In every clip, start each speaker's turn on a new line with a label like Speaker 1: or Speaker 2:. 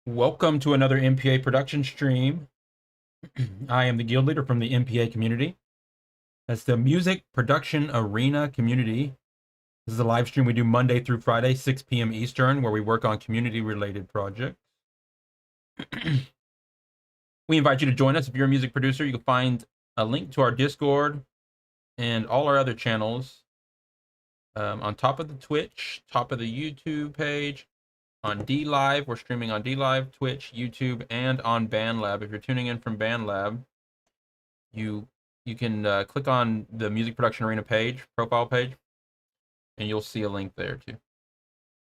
Speaker 1: Welcome to another MPA Production stream. I am the guild leader from the MPA community. That's the Music Production Arena community. This is a live stream we do Monday through Friday, 6 p.m. Eastern, where we work on community-related projects. We invite you to join us. If you're a music producer, you can find a link to our Discord and all our other channels on top of the Twitch, top of the YouTube page, on D Live. We're streaming on D Live, Twitch, YouTube, and on BandLab. If you're tuning in from BandLab, you can click on the Music Production Arena page, profile page, and you'll see a link there too.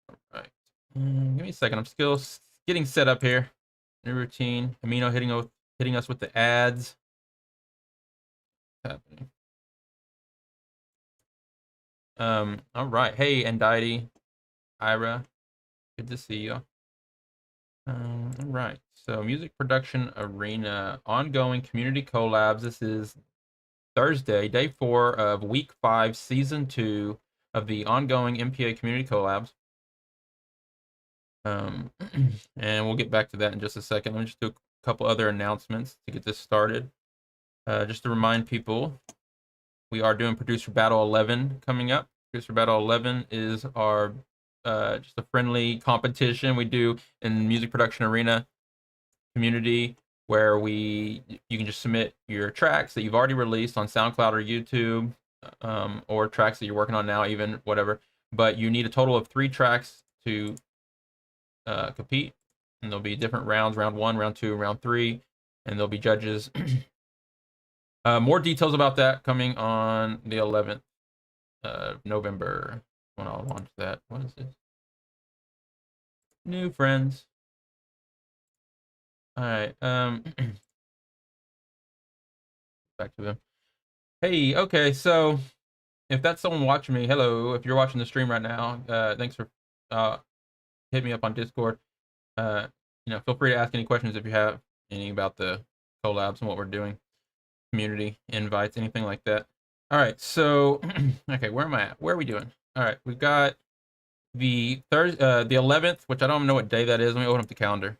Speaker 1: All right. Give me a second. I'm still getting set up here. New routine. Amino hitting us with the ads. What's happening? All right. Hey, Andidi, Ira. Good to see you. All right. So, Music Production Arena, ongoing community collabs. This is Thursday, day 4 of week 5, season 2 of the ongoing MPA community collabs. And we'll get back to that in just a second. Let me just do a couple other announcements to get this started. Just to remind people, we are doing Producer Battle 11 coming up. Producer Battle 11 is our just a friendly competition we do in Music Production Arena community, where you can just submit your tracks that you've already released on SoundCloud or YouTube, or tracks that you're working on now, even whatever. But you need a total of 3 tracks to compete, and there'll be different rounds: round 1, round 2, round 3, and there'll be judges. More details about that coming on the 11th November, when I'll launch that. What is this? New friends. All right. Back to them. Hey, okay, so if that's someone watching me, hello. If you're watching the stream right now, thanks for hitting me up on Discord. Feel free to ask any questions if you have any about the collabs and what we're doing, community invites, anything like that. All right, so okay, where am I at? Where are we doing? All right, we've got the 11th, which I don't know what day that is. Let me open up the calendar.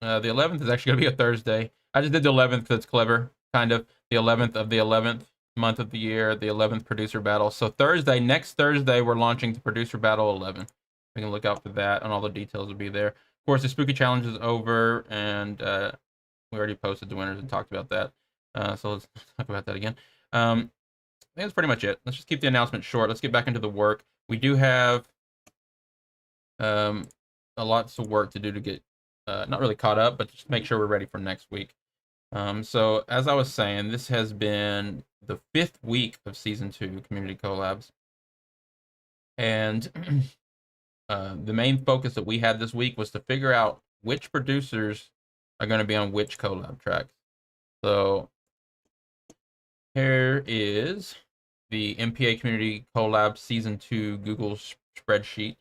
Speaker 1: The 11th is actually going to be a Thursday. I just did the 11th because it's clever, kind of. The 11th of the 11th month of the year, the 11th producer battle. So next Thursday, we're launching the producer battle 11. We can look out for that, and all the details will be there. Of course, the spooky challenge is over, and we already posted the winners and talked about that. So let's talk about that again. I think that's pretty much it. Let's just keep the announcement short. Let's get back into the work. We do have a lots of work to do to get not really caught up, but just make sure we're ready for next week. So as I was saying, this has been the 5th week of season 2 community collabs, and the main focus that we had this week was to figure out which producers are going to be on which collab tracks. So here is the MPA community collab season 2 Google spreadsheet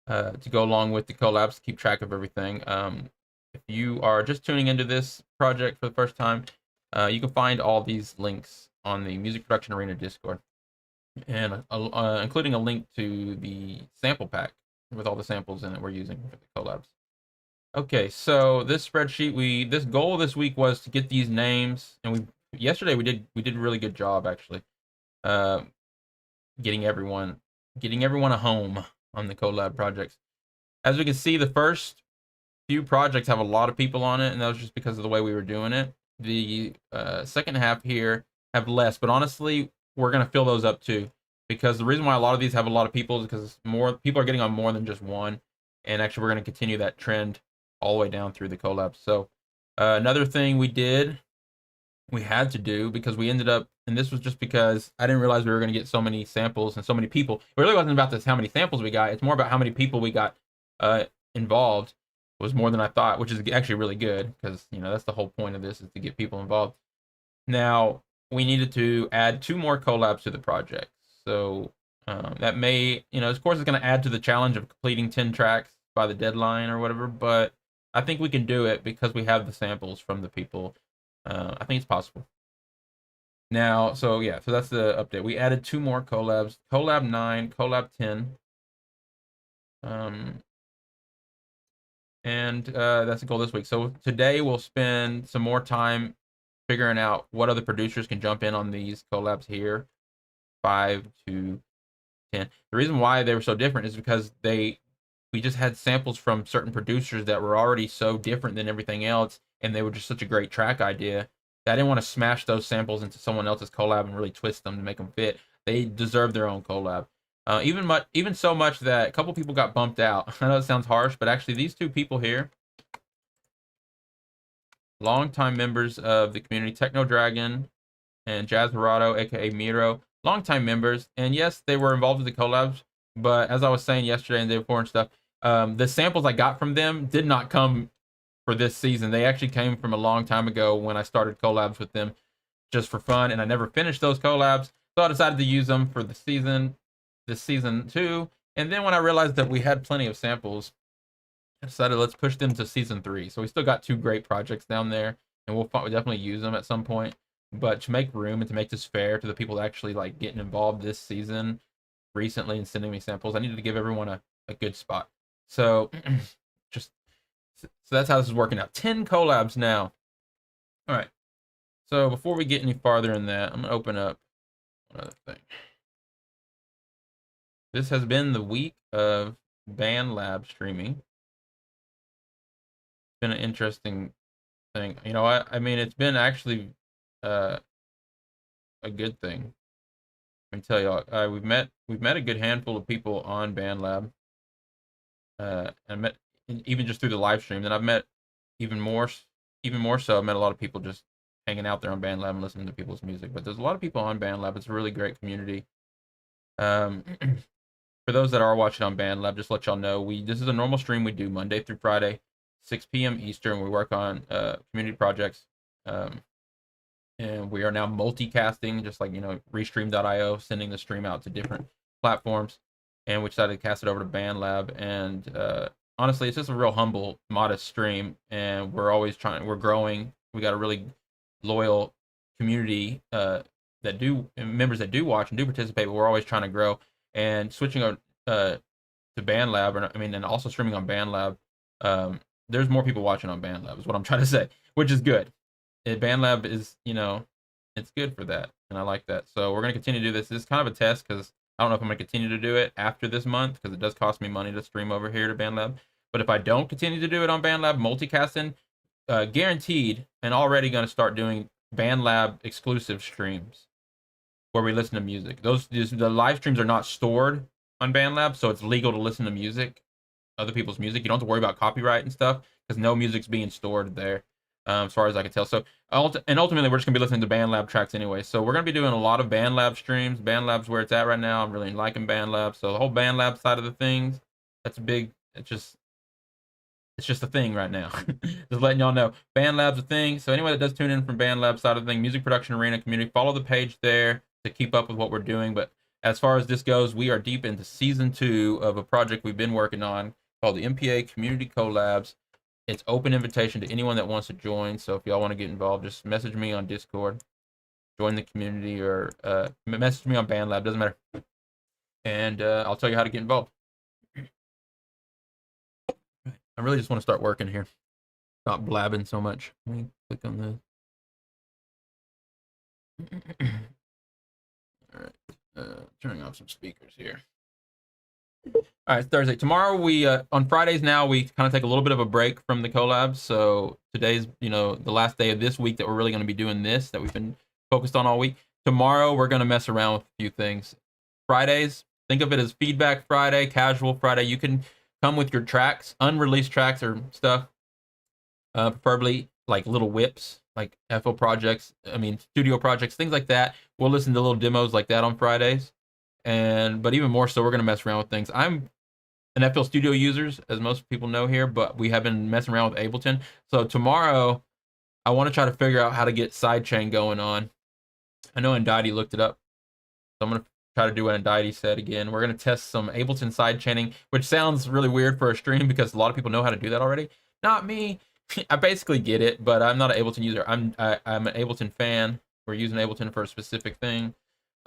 Speaker 1: to go along with the collabs to keep track of everything. If you are just tuning into this project for the first time, you can find all these links on the Music Production Arena Discord, and including a link to the sample pack with all the samples in it we're using for the collabs. Okay, so this spreadsheet, this goal this week was to get these names, and yesterday we did a really good job actually, getting everyone a home on the collab projects. As we can see, the first few projects have a lot of people on it, and that was just because of the way we were doing it. The second half here have less, but honestly, we're going to fill those up too, because the reason why a lot of these have a lot of people is because more people are getting on more than just one, and actually we're going to continue that trend all the way down through the collabs. So another thing we had to do, because we ended up, and this was just because I didn't realize we were going to get so many samples and so many people. It really wasn't about this how many samples we got. It's more about how many people we got involved. It was more than I thought, which is actually really good, because that's the whole point of this, is to get people involved. Now we needed to add 2 more collabs to the project, so that may, of course, it's going to add to the challenge of completing 10 tracks by the deadline or whatever, but I think we can do it because we have the samples from the people. I think it's possible. Now, so that's the update. We added 2 more collabs: collab 9, collab 10. and that's the goal this week. So today we'll spend some more time figuring out what other producers can jump in on these collabs here, 5 to 10. The reason why they were so different is because we just had samples from certain producers that were already so different than everything else, and they were just such a great track idea that I didn't want to smash those samples into someone else's collab and really twist them to make them fit. They deserve their own collab. Even so much that a couple people got bumped out. I know it sounds harsh, but actually these two people here, longtime members of the community, Techno Dragon and Jazz Murado, aka Miro, longtime members, and yes, they were involved with the collabs. But as I was saying yesterday and the day before and stuff, the samples I got from them did not come for this season. They actually came from a long time ago when I started collabs with them just for fun, and I never finished those collabs. So I decided to use them for this season 2. And then when I realized that we had plenty of samples, I decided let's push them to season 3. So we still got 2 great projects down there, and we'll definitely use them at some point. But to make room and to make this fair to the people that actually like getting involved this season recently and sending me samples, I needed to give everyone a good spot. So just so that's how this is working out. 10 collabs now. All right. So before we get any farther in that, I'm gonna open up another thing. This has been the week of BandLab streaming. It's been an interesting thing. You know, I mean, it's been actually a good thing. I can tell y'all, we've met a good handful of people on BandLab, and met even just through the live stream. Then I've met even more so. I've met a lot of people just hanging out there on BandLab and listening to people's music. But there's a lot of people on BandLab. It's a really great community. For those that are watching on BandLab, just to let y'all know, this is a normal stream we do Monday through Friday, 6 p.m. Eastern. We work on community projects. And we are now multicasting, just like, Restream.io, sending the stream out to different platforms. And we decided to cast it over to BandLab. And honestly, it's just a real humble, modest stream. And we're we're growing. We got a really loyal community members that do watch and do participate, but we're always trying to grow. And switching over to BandLab, and also streaming on BandLab, there's more people watching on BandLab, is what I'm trying to say, which is good. BandLab is, it's good for that, and I like that. So we're going to continue to do this. This is kind of a test, because I don't know if I'm going to continue to do it after this month, because it does cost me money to stream over here to BandLab. But if I don't continue to do it on BandLab, multicasting, guaranteed, and already going to start doing BandLab exclusive streams where we listen to music. The live streams are not stored on BandLab, so it's legal to listen to music, other people's music. You don't have to worry about copyright and stuff, because no music's being stored there, as far as I can tell. So, and ultimately, we're just gonna be listening to BandLab tracks anyway. So we're gonna be doing a lot of BandLab streams. BandLab's where it's at right now. I'm really liking BandLab. So the whole BandLab side of the things, that's big. It's just a thing right now. Just letting y'all know, BandLab's a thing. So anyone that does tune in from BandLab side of the thing, Music Production Arena community, follow the page there to keep up with what we're doing. But as far as this goes, we are deep into season 2 of a project we've been working on called the MPA Community Collabs. It's open invitation to anyone that wants to join. So if y'all want to get involved, just message me on Discord, join the community, or message me on BandLab, doesn't matter. And I'll tell you how to get involved. I really just want to start working here. Stop blabbing so much. Let me click on this. All right. Turning off some speakers here. All right, it's Thursday. Tomorrow on Fridays now, we kind of take a little bit of a break from the collabs. So today's, the last day of this week that we're really going to be doing this, that we've been focused on all week. Tomorrow, we're going to mess around with a few things. Fridays, think of it as Feedback Friday, Casual Friday. You can come with your tracks, unreleased tracks or stuff, preferably like little whips, like FL projects, studio projects, things like that. We'll listen to little demos like that on Fridays. But even more so, we're going to mess around with things. I'm an FL Studio user, as most people know here, but we have been messing around with Ableton. So tomorrow, I want to try to figure out how to get sidechain going on. I know Andiety looked it up, so I'm going to try to do what Andiety said again. We're going to test some Ableton sidechaining, which sounds really weird for a stream because a lot of people know how to do that already. Not me. I basically get it, but I'm not an Ableton user. I'm an Ableton fan. We're using Ableton for a specific thing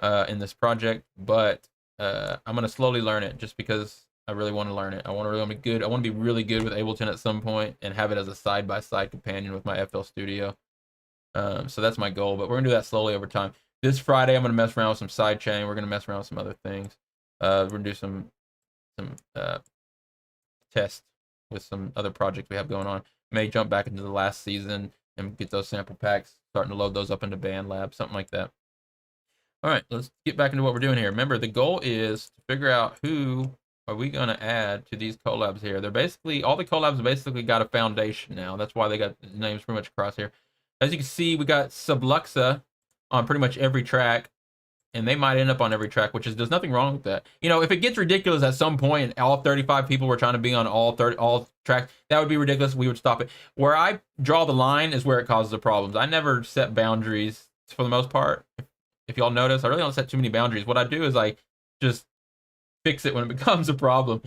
Speaker 1: in this project, but I'm going to slowly learn it just because I really want to learn it. I want to really be good. I want to be really good with Ableton at some point and have it as a side-by-side companion with my FL Studio. So that's my goal, but we're gonna do that slowly over time. This Friday, I'm gonna mess around with some sidechain. We're gonna mess around with some other things. We're gonna do some tests with some other projects we have going on. May jump back into the last season and get those sample packs, starting to load those up into BandLab, something like that. All right, let's get back into what we're doing here. Remember, the goal is to figure out who are we going to add to these collabs here. They're basically, all the collabs basically got a foundation now. That's why they got names pretty much across here. As you can see, we got Subluxa on pretty much every track, and they might end up on every track, which is, there's nothing wrong with that. You know, if it gets ridiculous at some point and all 35 people were trying to be on all tracks, that would be ridiculous. We would stop it. Where I draw the line is where it causes the problems. I never set boundaries for the most part. If y'all notice, I really don't set too many boundaries. What I do is I just fix it when it becomes a problem.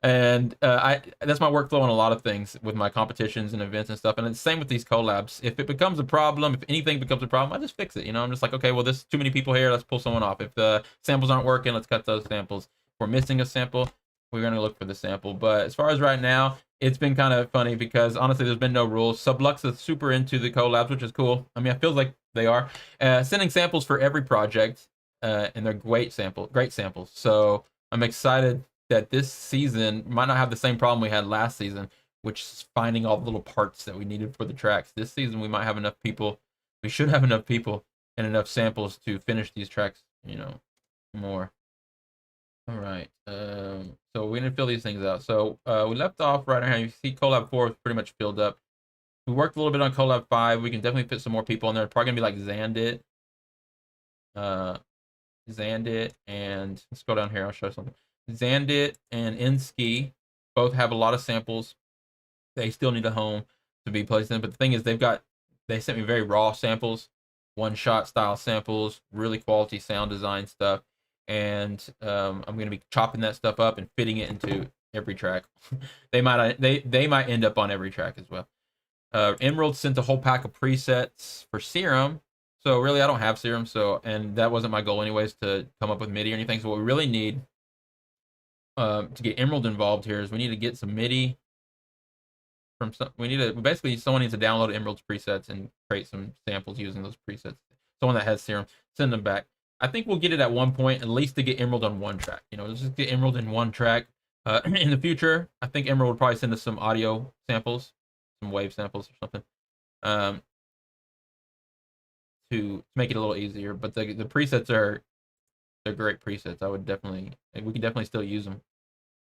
Speaker 1: And that's my workflow on a lot of things with my competitions and events and stuff. And it's the same with these collabs. If it becomes a problem, if anything becomes a problem, I just fix it. You know, I'm just like, okay, well, there's too many people here. Let's pull someone off. If the samples aren't working, let's cut those samples. If we're missing a sample, we're going to look for the sample. But as far as right now, it's been kind of funny because honestly, there's been no rules. Sublux is super into the collabs, which is cool. I mean, it feels like they are sending samples for every project, and they're great samples. So I'm excited that this season might not have the same problem we had last season, which is finding all the little parts that we needed for the tracks. This season we might have enough people. We should have enough people and enough samples to finish these tracks, you know, more. All right. So we're gonna fill these things out. So we left off right here. You see collab 4 is pretty much filled up. We worked a little bit on collab 5. We can definitely fit some more people in there. Probably gonna be like Zandit. Zandit, and let's go down here. I'll show you something. Zandit and Inski both have a lot of samples. They still need a home to be placed in. But the thing is, they sent me very raw samples, one-shot style samples, really quality sound design stuff. And I'm going to be chopping that stuff up and fitting it into every track. they might end up on every track as well. Emerald sent a whole pack of presets for Serum. So really, I don't have Serum. So, and that wasn't my goal anyways, to come up with MIDI or anything. So what we really need to get Emerald involved here is we need to get some MIDI from some. Basically someone needs to download Emerald's presets and create some samples using those presets. Someone that has Serum, send them back. I think we'll get it at one point, at least to get Emerald on one track. You know, let's just get Emerald in one track. In the future, I think Emerald would probably send us some audio samples, some wave samples or something, to make it a little easier. But the presets they're great presets. We can definitely still use them.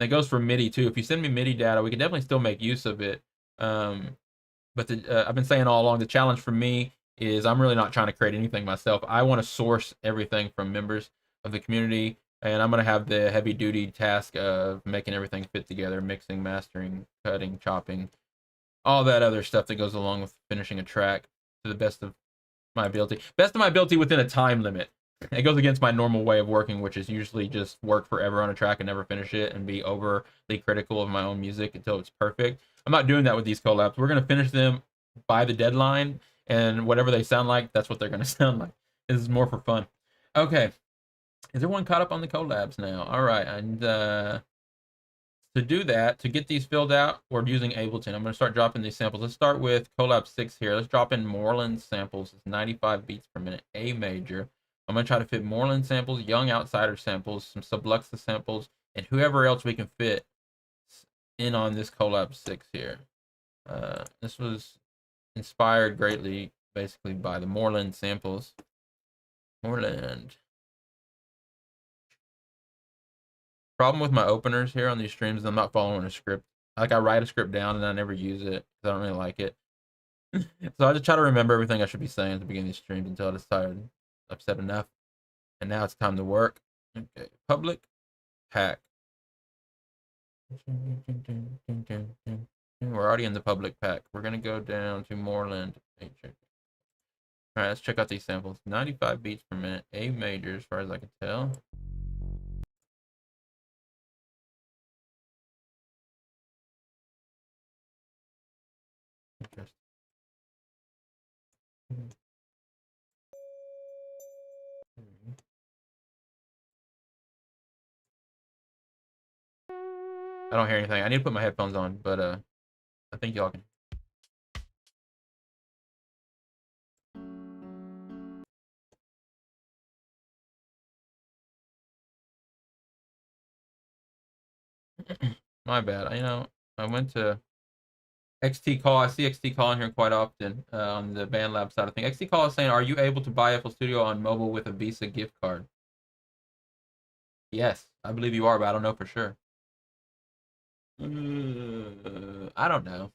Speaker 1: That goes for MIDI too. If you send me MIDI data, we can definitely still make use of it. But I've been saying all along, the challenge for me is I'm really not trying to create anything myself. I want to source everything from members of the community, and I'm going to have the heavy duty task of making everything fit together, mixing, mastering, cutting, chopping, all that other stuff that goes along with finishing a track to the best of my ability. Best of my ability within a time limit. It goes against my normal way of working, which is usually just work forever on a track and never finish it and be overly critical of my own music until it's perfect. I'm not doing that with these collabs. We're going to finish them by the deadline, and whatever they sound like, that's what they're going to sound like. This is more for fun. Okay. Is everyone caught up on the collabs now? All right. And to do that, to get these filled out, we're using Ableton. I'm going to start dropping these samples. Let's start with collab 6 here. Let's drop in Moreland samples. It's 95 beats per minute, A major. I'm going to try to fit Moreland samples, Young Outsider samples, some Subluxa samples, and whoever else we can fit in on this collab 6 here. This was inspired greatly, basically, by the Moreland samples. Moreland. Problem with my openers here on these streams is I'm not following a script. Like, I write a script down and I never use it because I don't really like it. So I just try to remember everything I should be saying at the beginning of these streams until I decide I've said enough. And now it's time to work. Okay, public pack. We're already in the public pack. We're gonna go down to Moreland. All right, let's check out these samples. 95 beats per minute, A major as far as I can tell. Interesting. don't hear anything. I need to put my headphones on, but I think y'all can. My bad. I went to XT Call. I see XT Call in here quite often on the BandLab side of things. XT Call is saying, "Are you able to buy FL Studio on mobile with a Visa gift card?" Yes, I believe you are, but I don't know for sure. I don't know.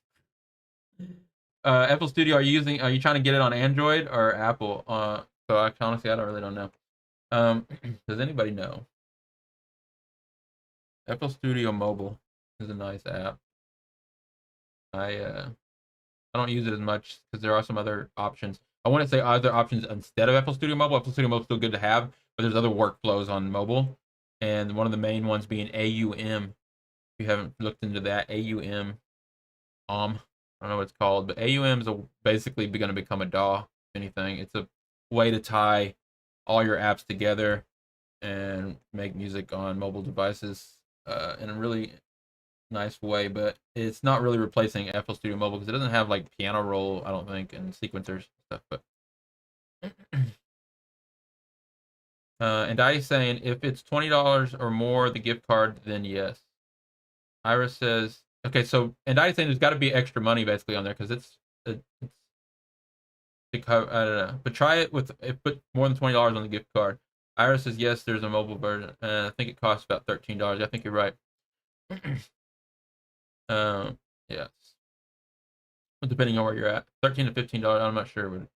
Speaker 1: FL Studio, are you trying to get it on Android or Apple? So honestly, I don't know. Does anybody know? FL Studio Mobile is a nice app. I don't use it as much because there are some other options. I wouldn't say other options instead of FL Studio Mobile. FL Studio Mobile is still good to have, but there's other workflows on mobile, and one of the main ones being AUM. If you haven't looked into that, AUM, I don't know what it's called, but AUM is basically going to become a DAW. If anything, it's a way to tie all your apps together and make music on mobile devices in a really nice way, but it's not really replacing FL Studio Mobile because it doesn't have like piano roll, I don't think, and sequencers and stuff. But and Dice saying if it's $20 or more the gift card, then yes. Iris says okay, so and Dice saying there's got to be extra money basically on there because it's to cover. I don't know, but try it with put more than $20 on the gift card. Iris says yes, there's a mobile version. I think it costs about $13. I think you're right. Yes, depending on where you're at, $13 to $15. I'm not sure,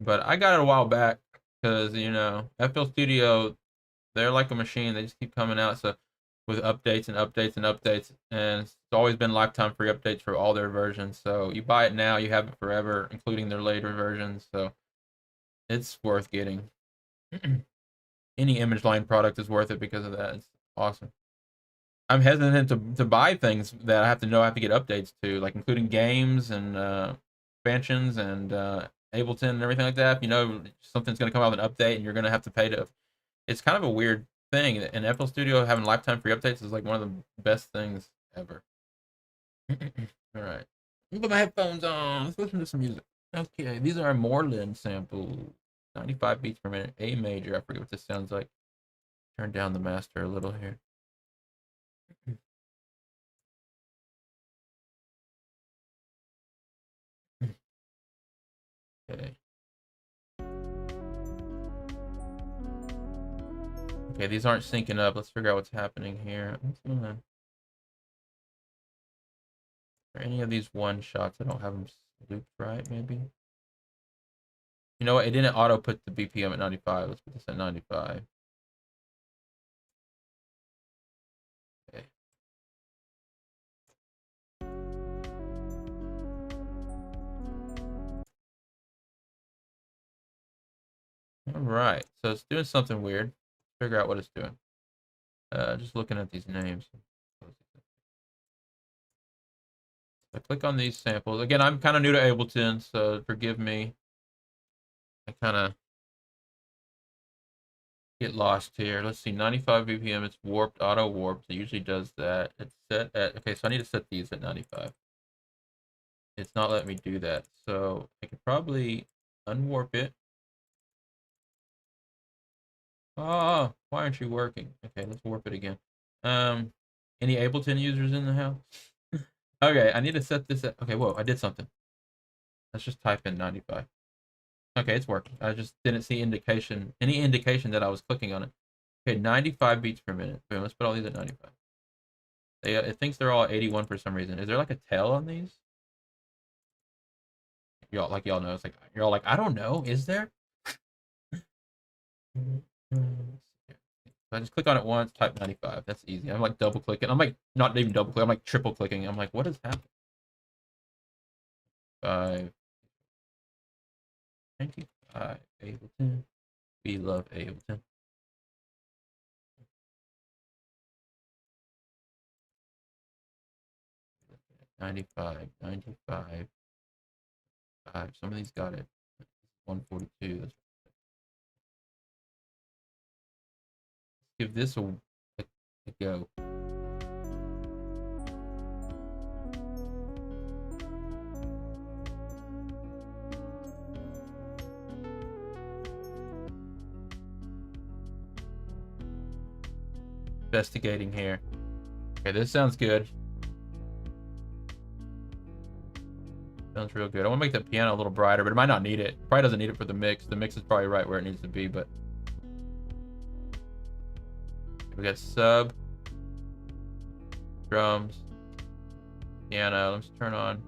Speaker 1: but I got it a while back because FL Studio, they're like a machine. They just keep coming out so with updates and updates and updates, and it's always been lifetime free updates for all their versions. So you buy it now, you have it forever, including their later versions. So it's worth getting. Any image line product is worth it because of that. It's awesome. I'm hesitant to buy things that I have to know I have to get updates to, like including games and expansions and Ableton and everything like that. If you know something's going to come out with an update and you're going to have to pay to. It's kind of a weird thing. And FL Studio having lifetime free updates is like one of the best things ever. All right. Let me put my headphones on. Let's listen to some music. Okay, these are Moreland samples. 95 beats per minute. A major. I forget what this sounds like. Turn down the master a little here. Okay. Okay, these aren't syncing up. Let's figure out what's happening here. Are any of these one shots? I don't have them looped right, maybe. You know what? It didn't auto put the BPM at 95. Let's put this at 95. Okay. All right. So it's doing something weird. Let's figure out what it's doing. Just looking at these names. I click on these samples. Again, I'm kind of new to Ableton, so forgive me. I kind of get lost here. Let's see, 95 BPM. It's warped, auto warped. It usually does that. It's set at, okay, so I need to set these at 95. It's not letting me do that. So I could probably unwarp it. Oh, why aren't you working? Okay, let's warp it again. Any Ableton users in the house? Okay, I need to set this at, okay, whoa, I did something. Let's just type in 95. Okay, it's working. I just didn't see any indication that I was clicking on it. Okay, 95 beats per minute. Boom, let's put all these at 95. It thinks they're all 81 for some reason. Is there like a tail on these? Y'all know. It's like you're all like, I don't know. Is there? I just click on it once, type 95. That's easy. I'm like double clicking. I'm like not even double clicking. I'm like triple clicking. I'm like, what is happening? 5, 95, Ableton. We love Ableton. 95, 95, 5. Some of these got it. 142. Let's give this a go. investigating here. Okay, this sounds good. Sounds real good. I want to make the piano a little brighter, but it might not need it. Probably doesn't need it for the mix. The mix is probably right where it needs to be, but we got sub, drums, piano. Let's turn on.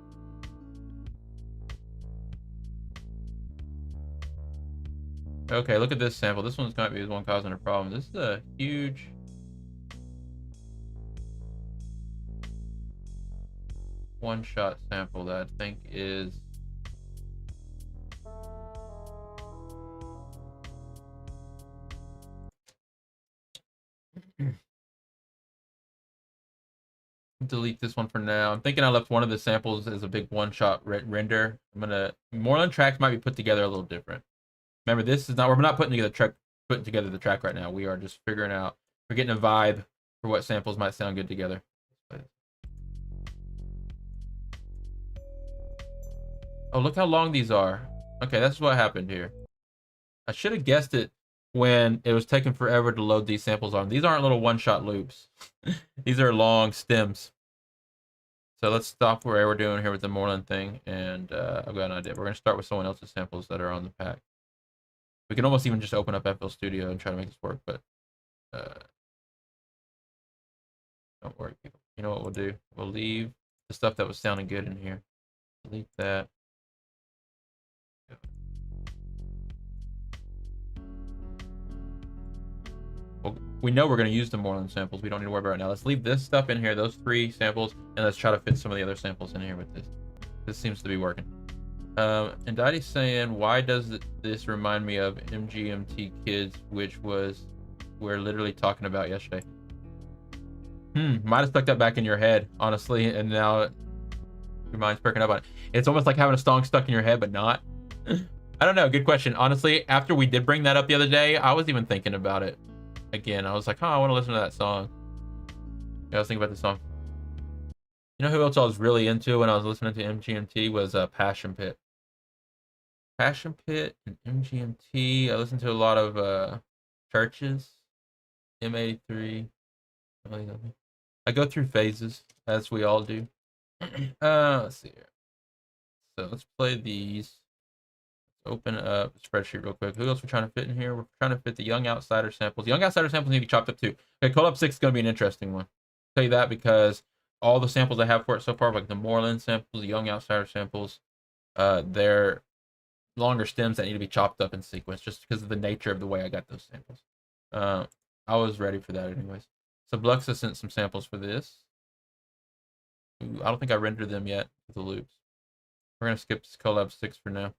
Speaker 1: Okay, look at this sample. This one's going to be the one causing a problem. This is a huge one-shot sample that I think is delete this one for now. I'm thinking I left one of the samples as a big one-shot render. Moreland tracks might be put together a little different. Remember, this is not, we're not putting together the track right now. We are just figuring out, we're getting a vibe for what samples might sound good together. Oh, look how long these are. Okay, that's what happened here. I should have guessed it when it was taking forever to load these samples on. These aren't little one-shot loops. These are long stems. So let's stop where we're doing here with the Moreland thing, and I've got an idea. We're going to start with someone else's samples that are on the pack. We can almost even just open up FL Studio and try to make this work, but don't worry, people. You know what we'll do? We'll leave the stuff that was sounding good in here. Delete that. Well, we know we're going to use the Moreland samples. We don't need to worry about it right now. Let's leave this stuff in here, those 3 samples, and let's try to fit some of the other samples in here with this. This seems to be working. And Daddy's saying, why does this remind me of MGMT Kids, which was we're literally talking about yesterday? Might have stuck that back in your head, honestly, and now your mind's perking up on it. It's almost like having a song stuck in your head, but not. I don't know. Good question. Honestly, after we did bring that up the other day, I was even thinking about it again. I was like, I want to listen to that song. Yeah, I was thinking about the song. You know who else I was really into when I was listening to MGMT was Passion Pit. Passion Pit and MGMT. I listened to a lot of Churches, M83. I go through phases, as we all do. Let's see here. So let's play these. Open up the spreadsheet real quick. Who else we're trying to fit in here? We're trying to fit the Young Outsider samples. Young Outsider samples need to be chopped up too. Okay, Collab 6 is going to be an interesting one. I'll tell you that because all the samples I have for it so far, like the Moreland samples, the Young Outsider samples, they're longer stems that need to be chopped up in sequence just because of the nature of the way I got those samples. I was ready for that anyways. So Bluxa sent some samples for this. Ooh, I don't think I rendered them yet with the loops. We're going to skip Collab 6 for now.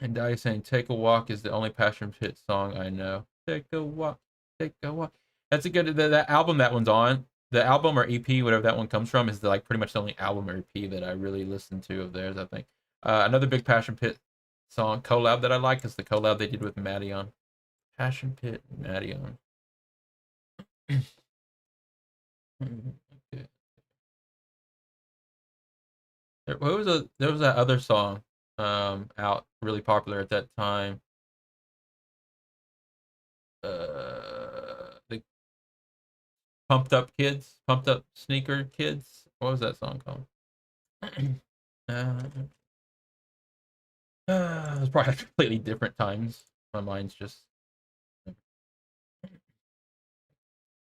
Speaker 1: And Daddy's saying, Take a Walk is the only Passion Pit song I know. Take a walk, take a walk. That's a good, that album that one's on, the album or EP, whatever that one comes from, is like pretty much the only album or EP that I really listened to of theirs, I think. Another big Passion Pit song collab that I like is the collab they did with Madeon. Passion Pit, Madeon. Okay. There was that other song out really popular at that time. The Pumped Up Sneaker Kids. What was that song called? It was probably completely different times. My mind's just.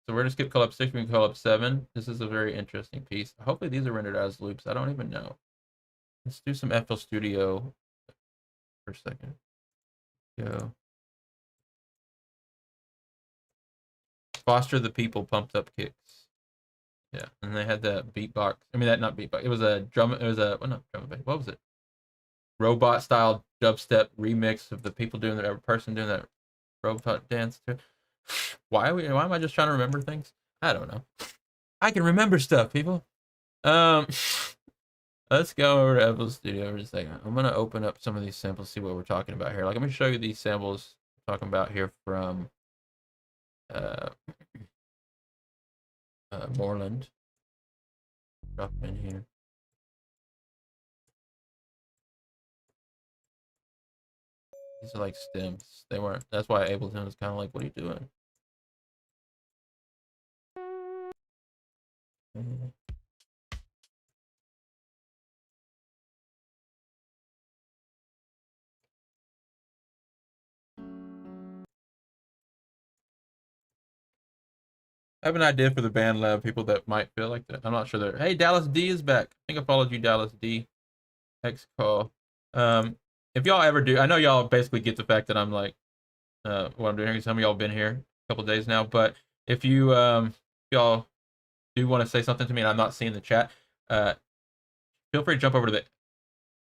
Speaker 1: So we're gonna skip Collab 6, we can Collab 7. This is a very interesting piece. Hopefully these are rendered as loops. I don't even know. Let's do some FL Studio for a second. Go. Foster the People, Pumped Up Kicks. Yeah, and they had that beatbox. I mean, that not beatbox. It was a drum. It was a not drum. What was it? Robot style dubstep remix of the people doing that. Person doing that robot dance too. Why am I just trying to remember things? I don't know. I can remember stuff, people. Let's go over to FL Studio for a second. I'm gonna open up some of these samples, see what we're talking about here. Like, let me show you these samples we're talking about here from Moreland. Drop in here. These are like stems. They weren't. That's why Ableton was kind of like, "What are you doing?" I have an idea for the band lab people that might feel like that. I'm not sure they're. Hey, Dallas D is back. I think I followed you, Dallas D. X call. If y'all ever do, I know y'all basically get the fact that I'm like, what I'm doing. Some of y'all been here a couple days now, but if you y'all do want to say something to me and I'm not seeing the chat, feel free to jump over to the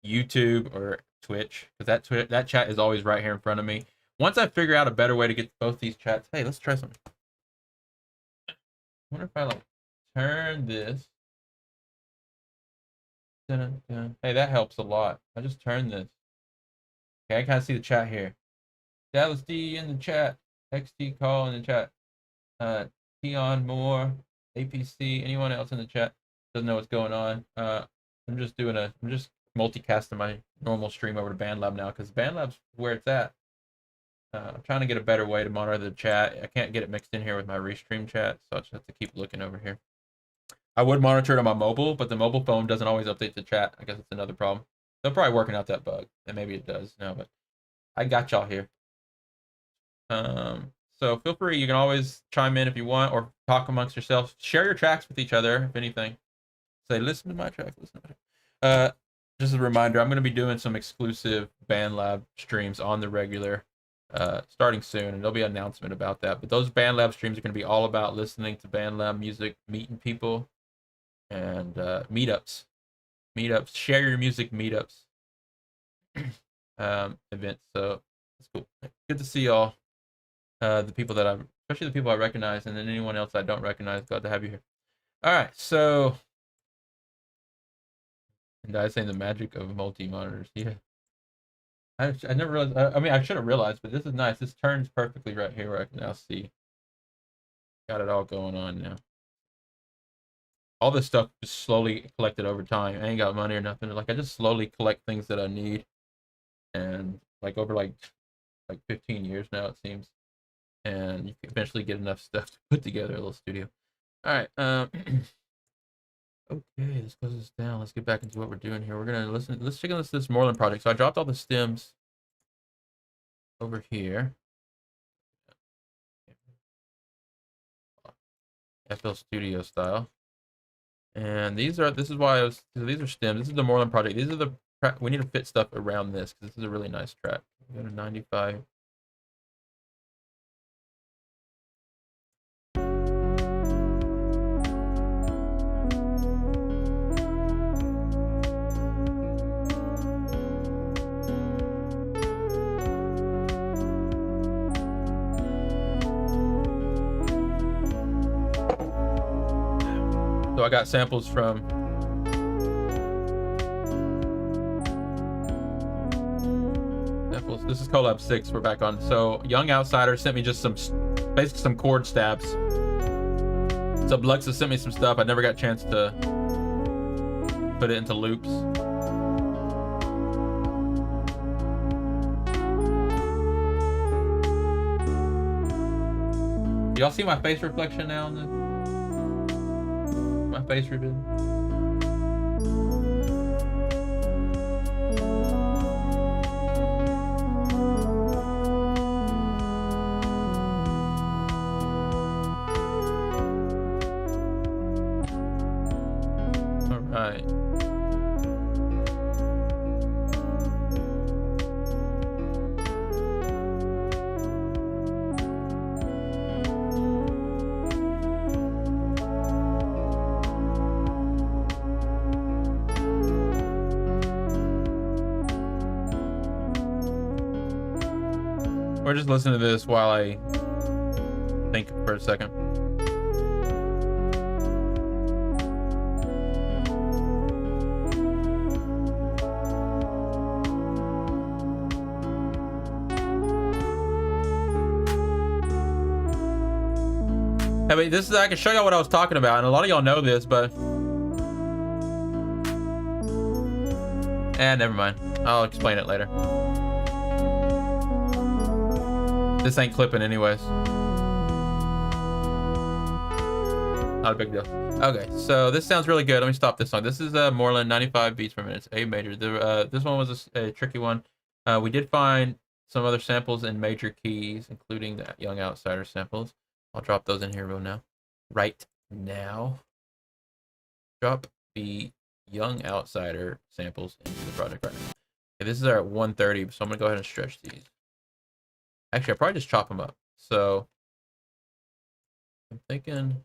Speaker 1: YouTube or Twitch, because that chat is always right here in front of me. Once I figure out a better way to get both these chats, hey, let's try something. I wonder if I like turn this. Hey, that helps a lot. I just turned this. Okay, I kind of see the chat here. Dallas D in the chat. XT call in the chat. Tion Moore, APC, anyone else in the chat doesn't know what's going on. I'm just multicasting my normal stream over to BandLab now, because BandLab's where it's at. I'm trying to get a better way to monitor the chat. I can't get it mixed in here with my restream chat, so I just have to keep looking over here. I would monitor it on my mobile, but the mobile phone doesn't always update the chat. I guess it's another problem. They're probably working out that bug, and maybe it does now, but I got y'all here. So feel free. You can always chime in if you want, or talk amongst yourselves. Share your tracks with each other, if anything. Say, listen to my track. Listen to my track. Just a reminder, I'm going to be doing some exclusive BandLab streams on the regular, starting soon, and there'll be an announcement about that. But those BandLab streams are going to be all about listening to BandLab music, meeting people, and meetups. Share your music meetups, events. So it's cool. Good to see y'all. The people that especially the people I recognize, and then anyone else I don't recognize. Glad to have you here. All right, so. And I saying the magic of multi-monitors. Yeah. I never realized. I mean, I should have realized, but this is nice. This turns perfectly right here where I can now see. Got it all going on now. All this stuff just slowly collected over time. I ain't got money or nothing. Like, I just slowly collect things that I need. And like over like 15 years now, it seems. And you can eventually get enough stuff to put together a little studio. All right. Okay, let's close this down. Let's get back into what we're doing here. We're gonna listen. Let's check on this Moreland project. So I dropped all the stems over here. FL Studio style. And these are stems. This is the Moreland project. These are we need to fit stuff around this, because this is a really nice track. We got a 95. So I got samples from this is collab 6 we're back on. So Young Outsider sent me just basically some chord stabs. So Luxa sent me some stuff. I never got a chance to put it into loops. Y'all see my face reflection now in the face ribbon. All right. Or just listen to this while I think for a second. I mean, this is, I can show y'all what I was talking about, and a lot of y'all know this, but never mind. I'll explain it later. this ain't clipping anyways. Not a big deal. Okay, so this sounds really good. Let me stop this song. This is Moreland 95 beats per minute. It's A major. This one was a tricky one. We did find some other samples in major keys, including the Young Outsider samples. I'll drop those in here right now. Drop the Young Outsider samples into the project right now. Okay, this is our 130, so I'm gonna go ahead and stretch these. Actually, I'll probably just chop them up. So I'm thinking,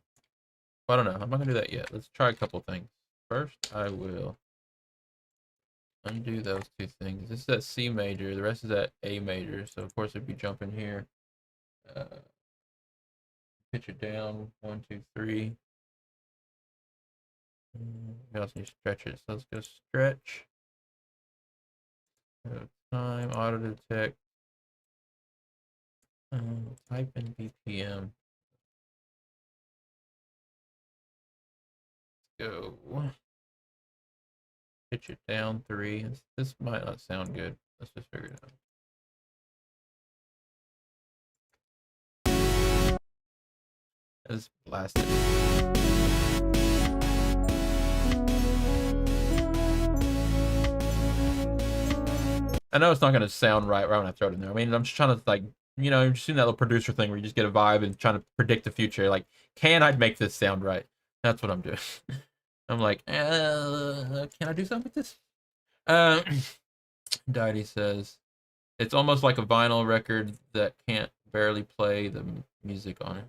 Speaker 1: I don't know. I'm not gonna do that yet. Let's try a couple things. First, I will undo those two things. This is at C major. The rest is at A major. So of course, if you jump in here, pitch it down 1, 2, 3. We also need to stretch it. So let's go stretch. Time, auto detect. Type in BPM. Go. Pitch it down 3. This might not sound good. Let's just figure it out. Let's blast it. I know it's not going to sound right when I throw it in there. I mean, I'm just trying to, like, you know, I'm just doing that little producer thing where you just get a vibe and trying to predict the future. Like, can I make this sound right? That's what I'm doing. I'm like, can I do something with this? Diety says, it's almost like a vinyl record that can't barely play the music on it.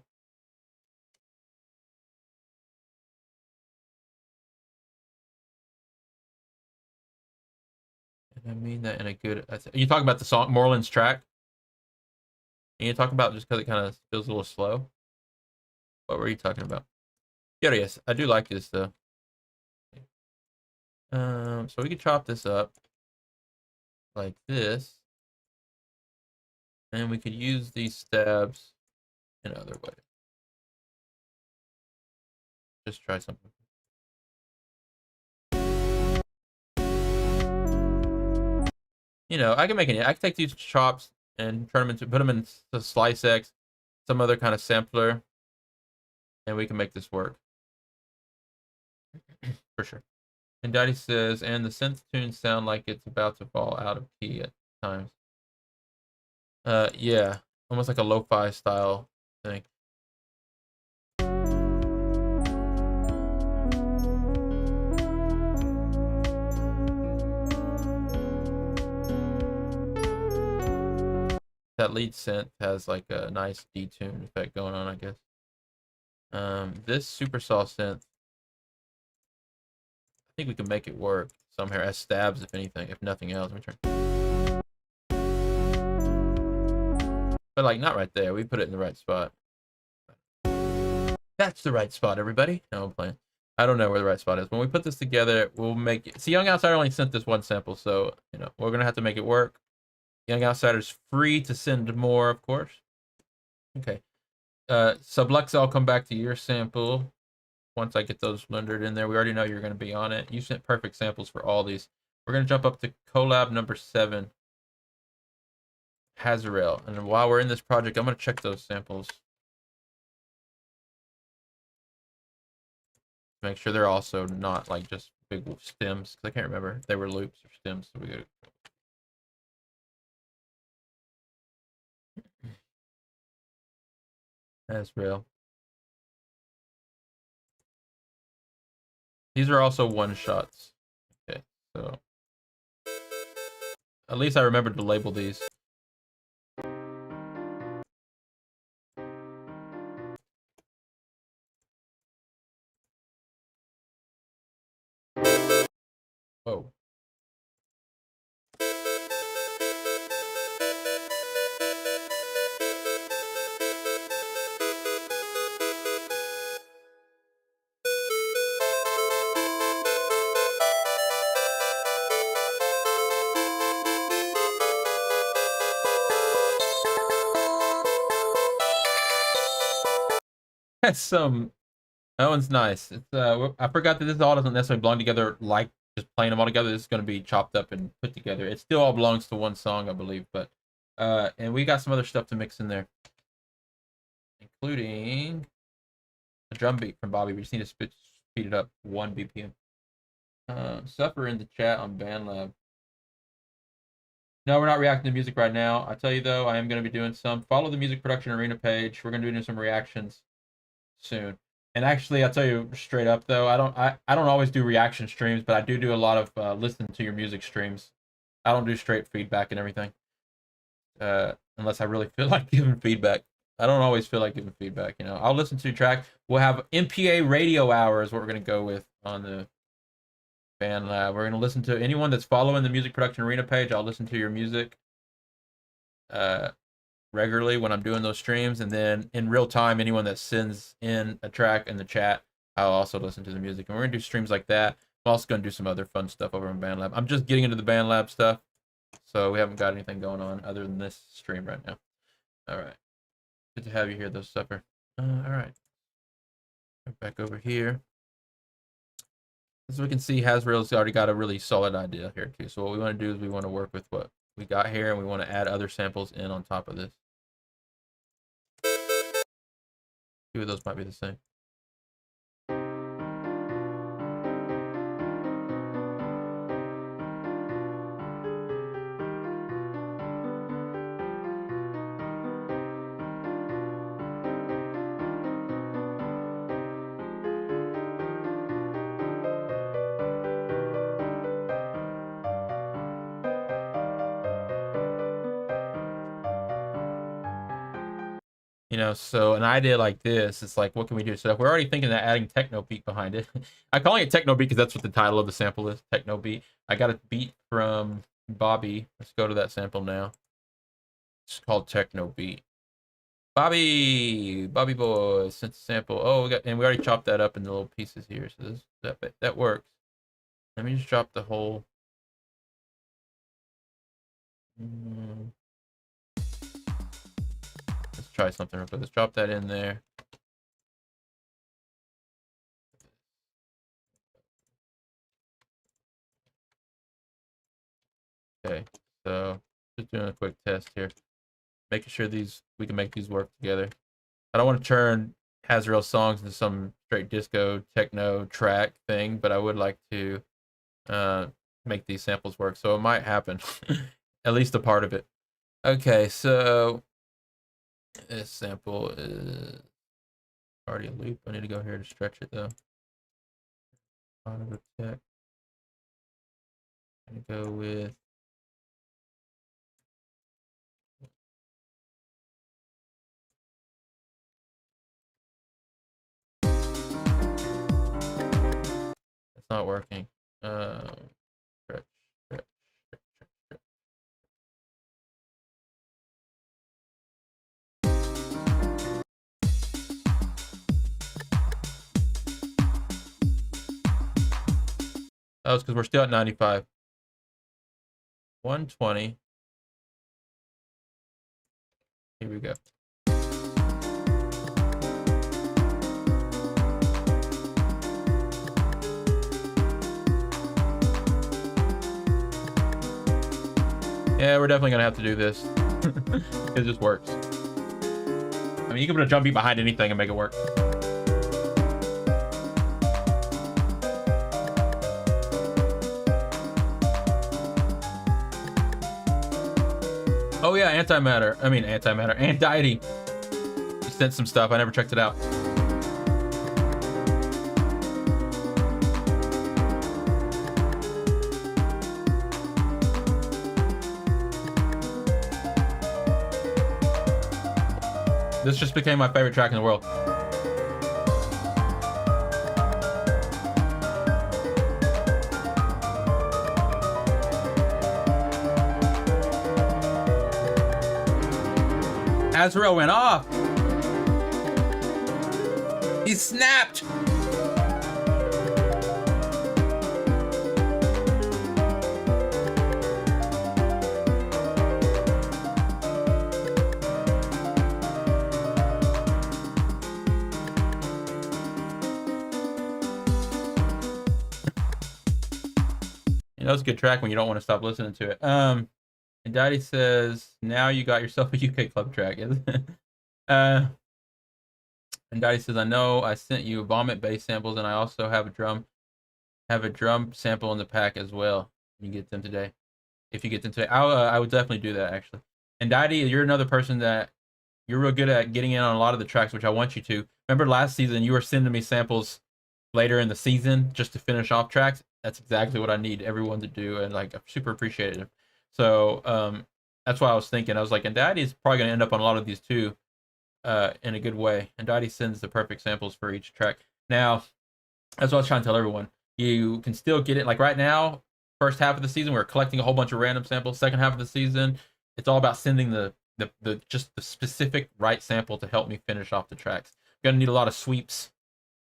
Speaker 1: And I mean that in a good... You talking about the song, Moreland's track? And you talking about just because it kind of feels a little slow? What were you talking about? Yeah, yes, I do like this though. So we can chop this up like this, and we could use these stabs in other ways. Just try something. You know, I can make it. I can take these chops and turn them into, put them in the Slice X, some other kind of sampler, and we can make this work for sure. And Daddy says, and the synth tunes sound like it's about to fall out of key at times. Yeah, almost like a lo-fi style thing. That lead synth has like a nice detune effect going on, I guess. This super saw synth, I think we can make it work somehow as stabs, if anything, if nothing else. Let me try. But like not right there. We put it in the right spot. That's the right spot, everybody. No, I'm playing. I don't know where the right spot is. When we put this together, we'll make it. See, Young Outsider only sent this one sample, so you know we're gonna have to make it work. Young Outsider's free to send more, of course. Okay. Sublexa, I'll come back to your sample once I get those rendered in there. We already know you're going to be on it. You sent perfect samples for all these. We're going to jump up to collab number 7, Hazarel. And while we're in this project, I'm going to check those samples. Make sure they're also not like just big stems, because I can't remember if they were loops or stems. So we got to... Hazarel. These are also one-shots. Okay, so at least I remembered to label these. Whoa. That's that one's nice. It's I forgot that this all doesn't necessarily belong together like just playing them all together. This is going to be chopped up and put together. It still all belongs to one song, I believe, but And we got some other stuff to mix in there, including a drum beat from Bobby. We just need to speed it up 1 BPM. Suffer in the chat on BandLab. No, we're not reacting to music right now. I tell you though, I am going to be doing some. Follow the Music Production Arena page. We're going to be doing some reactions soon. And actually, I'll tell you straight up though, I don't always do reaction streams, but I do a lot of listen to your music streams. I don't do straight feedback and everything, unless I really feel like giving feedback. I don't always feel like giving feedback. You know, I'll listen to your track. We'll have MPA Radio Hour is what we're going to go with on the BandLab. We're going to listen to anyone that's following the Music Production Arena page. I'll listen to your music regularly when I'm doing those streams, and then in real time, anyone that sends in a track in the chat, I'll also listen to the music. And we're going to do streams like that. I'm also going to do some other fun stuff over in BandLab. I'm just getting into the BandLab stuff, so we haven't got anything going on other than this stream right now. All right. Good to have you here, though, Supper. All right. Back over here. As we can see, Hasrael's already got a really solid idea here, too. So what we want to do is we want to work with what we got here, and we want to add other samples in on top of this. Two of those might be the same. You know, so an idea like this, it's like, what can we do? So if we're already thinking that adding techno beat behind it. I'm calling it techno beat because that's what the title of the sample is, techno beat. I got a beat from Bobby. Let's go to that sample now. It's called techno beat. Bobby boy sent the sample. Oh, we already chopped that up into little pieces here. So that works. Let me just drop the whole. Let's try something real quick. Let's drop that in there. Okay, so just doing a quick test here, making sure we can make these work together. I don't want to turn Hasrael's songs into some straight disco techno track thing, but I would like to make these samples work. So it might happen, at least a part of it. Okay, so this sample is already a loop. I need to go here to stretch it though. I'm gonna go with it's not working. Stretch. That was because we're still at 95. 120. Here we go. Yeah, we're definitely gonna have to do this. It just works. I mean, you can put a jump beat behind anything and make it work. Oh yeah, Anxiety. Just sent some stuff. I never checked it out. This just became my favorite track in the world. Hasrael went off. He snapped. You know, it's a good track when you don't want to stop listening to it. And Daddy says, now you got yourself a UK club track. uh, and Daddy says, I know I sent you vomit bass samples, and I also have a drum sample in the pack as well. You get them today. If you get them today, I would definitely do that actually. And Daddy, you're another person that you're real good at getting in on a lot of the tracks, which I want you to. Remember last season, you were sending me samples later in the season just to finish off tracks. That's exactly what I need everyone to do, and like I'm super appreciative. So that's why I was thinking. I was like, and Daddy's probably gonna end up on a lot of these too, in a good way. And Daddy sends the perfect samples for each track. Now, that's what I was trying to tell everyone. You can still get it. Like right now, first half of the season, we're collecting a whole bunch of random samples. Second half of the season, it's all about sending the just the specific right sample to help me finish off the tracks. I'm gonna need a lot of sweeps,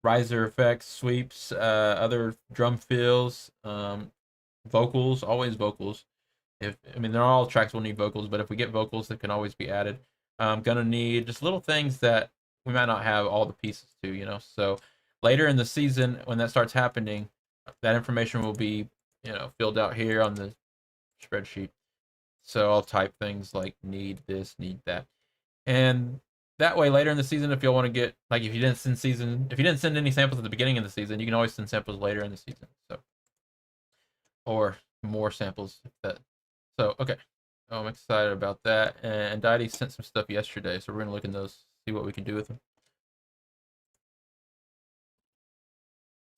Speaker 1: riser effects, sweeps, other drum fills, vocals, always vocals. If I mean, they're all tracks will need vocals, but if we get vocals, that can always be added. I'm gonna need just little things that we might not have all the pieces to, So later in the season, when that starts happening, that information will be, filled out here on the spreadsheet. So I'll type things like need this, need that, and that way later in the season, if you'll want to get like if you didn't send any samples at the beginning of the season, you can always send samples later in the season. So or more samples if that. So okay. Oh, I'm excited about that. And Daddy sent some stuff yesterday, so we're gonna look in those, see what we can do with them.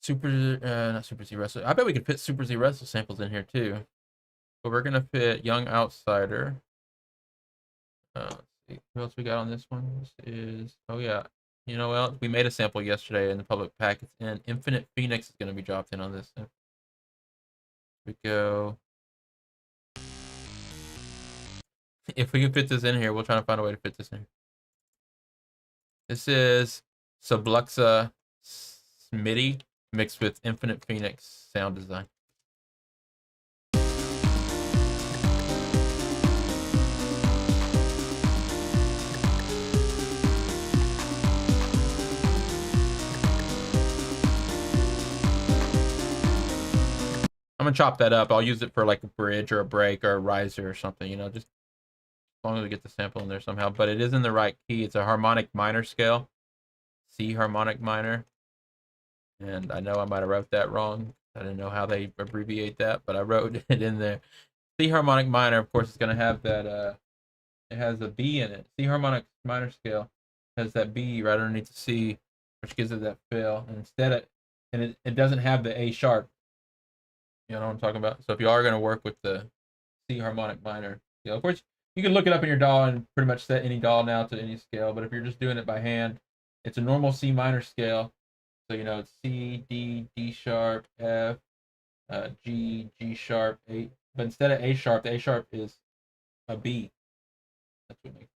Speaker 1: Not Super Z Wrestle. I bet we could fit Super Z Wrestle samples in here too. But we're gonna fit Young Outsider. Let's see who else we got on this one. This is yeah. You know what? We made a sample yesterday in the public pack. It's in Infinite Phoenix is gonna be dropped in on this. Here we go. If we can fit this in here, we'll try to find a way to fit this in here. This is Subluxa MIDI mixed with Infinite Phoenix sound design. I'm gonna chop that up. I'll use it for like a bridge or a break or a riser or something, just as long as we get the sample in there somehow. But it is in the right key. It's a harmonic minor scale, C harmonic minor. And I know I might have wrote that wrong. I didn't know how they abbreviate that, but I wrote it in there. C harmonic minor, of course, is going to have that, it has a B in it. C harmonic minor scale has that B right underneath the C, which gives it that fill. And it doesn't have the A sharp. You know what I'm talking about? So if you are going to work with the C harmonic minor, of course, you can look it up in your DAW and pretty much set any DAW now to any scale. But if you're just doing it by hand, it's a normal C minor scale. So it's C, D, D sharp, F, G, G sharp, A. But instead of A sharp, the A sharp is a B. That's what makes it.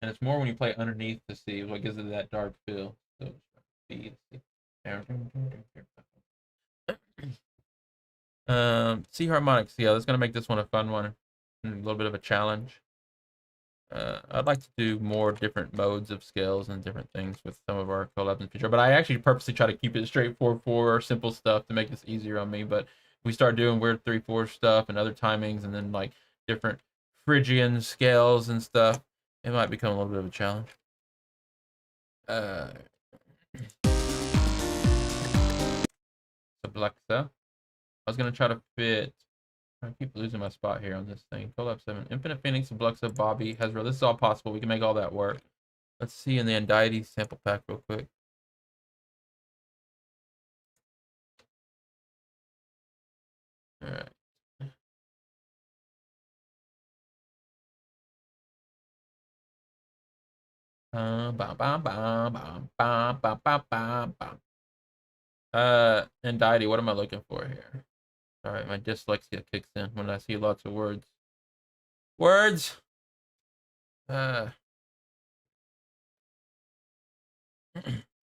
Speaker 1: And it's more when you play underneath the C, what gives it that dark feel. So B, C. C harmonics. Yeah, that's gonna make this one a fun one, and a little bit of a challenge. I'd like to do more different modes of scales and different things with some of our collabs in the future. But I actually purposely try to keep it straightforward for simple stuff to make this easier on me. But if we start doing weird 3/4 stuff and other timings and then like different Phrygian scales and stuff, it might become a little bit of a challenge. Subluxa. I was gonna try to fit. I keep losing my spot here on this thing. Collab 7. Infinite Phoenix, Subluxa, Bobby, Hezro. This is all possible. We can make all that work. Let's see in the Undiety sample pack real quick. All right. Undiety, what am I looking for here? All right, my dyslexia kicks in when I see lots of words. Words!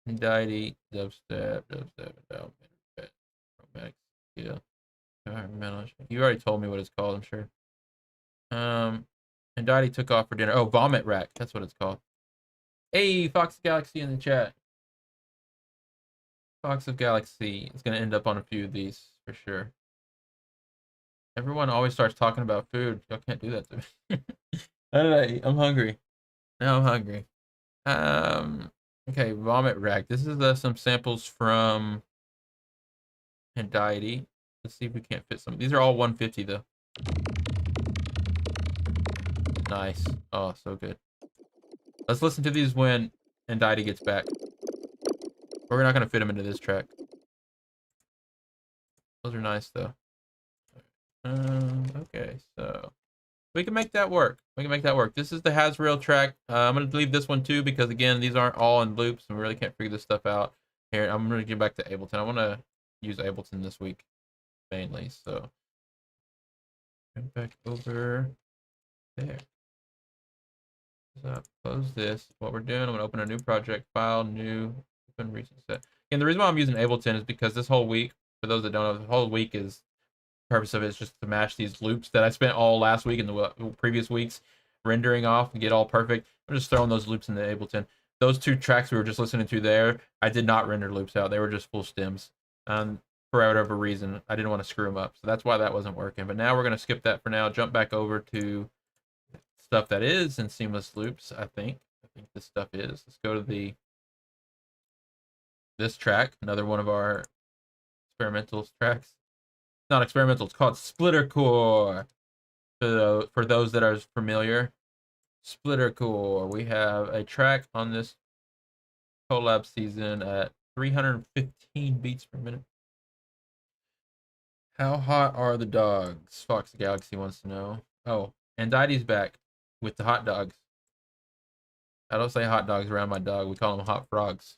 Speaker 1: Undiety, dubstep, romantic, yeah. You already told me what it's called, I'm sure. Undiety took off for dinner. Oh, Vomit Rack, that's what it's called. Hey, Fox Galaxy in the chat. Fox of Galaxy is going to end up on a few of these for sure. Everyone always starts talking about food. Y'all can't do that to me. How did I eat? I'm hungry. Now I'm hungry. Um. Okay, vomit rack. This is some samples from Anxiety. Let's see if we can't fit some. These are all 150 though. Nice. Oh, so good. Let's listen to these when Anxiety gets back. We're not gonna fit them into this track. Those are nice though. Okay, so we can make that work. We can make that work. This is the Hasrail track. I'm gonna leave this one too because again, these aren't all in loops, and we really can't figure this stuff out. Here, I'm gonna get back to Ableton. I want to use Ableton this week mainly. So back over there. So close this. What we're doing, I'm gonna open a new project, file, new, open recent set. And the reason why I'm using Ableton is because this whole week, for those that don't know, the whole week is purpose of it is just to match these loops that I spent all last week and the previous weeks rendering off and get all perfect. I'm just throwing those loops into Ableton. Those two tracks we were just listening to there, I did not render loops out. They were just full stems. For whatever reason, I didn't want to screw them up. So that's why that wasn't working. But now we're going to skip that for now, jump back over to stuff that is in seamless loops, I think. I think this stuff is. Let's go to this track, another one of our experimental tracks. Not experimental, it's called Splitter Core. For those that are familiar, Splitter Core. We have a track on this collab season at 315 beats per minute. How hot are the dogs? Fox Galaxy wants to know. Oh, Anxiety's back with the hot dogs. I don't say hot dogs around my dog. We call them hot frogs.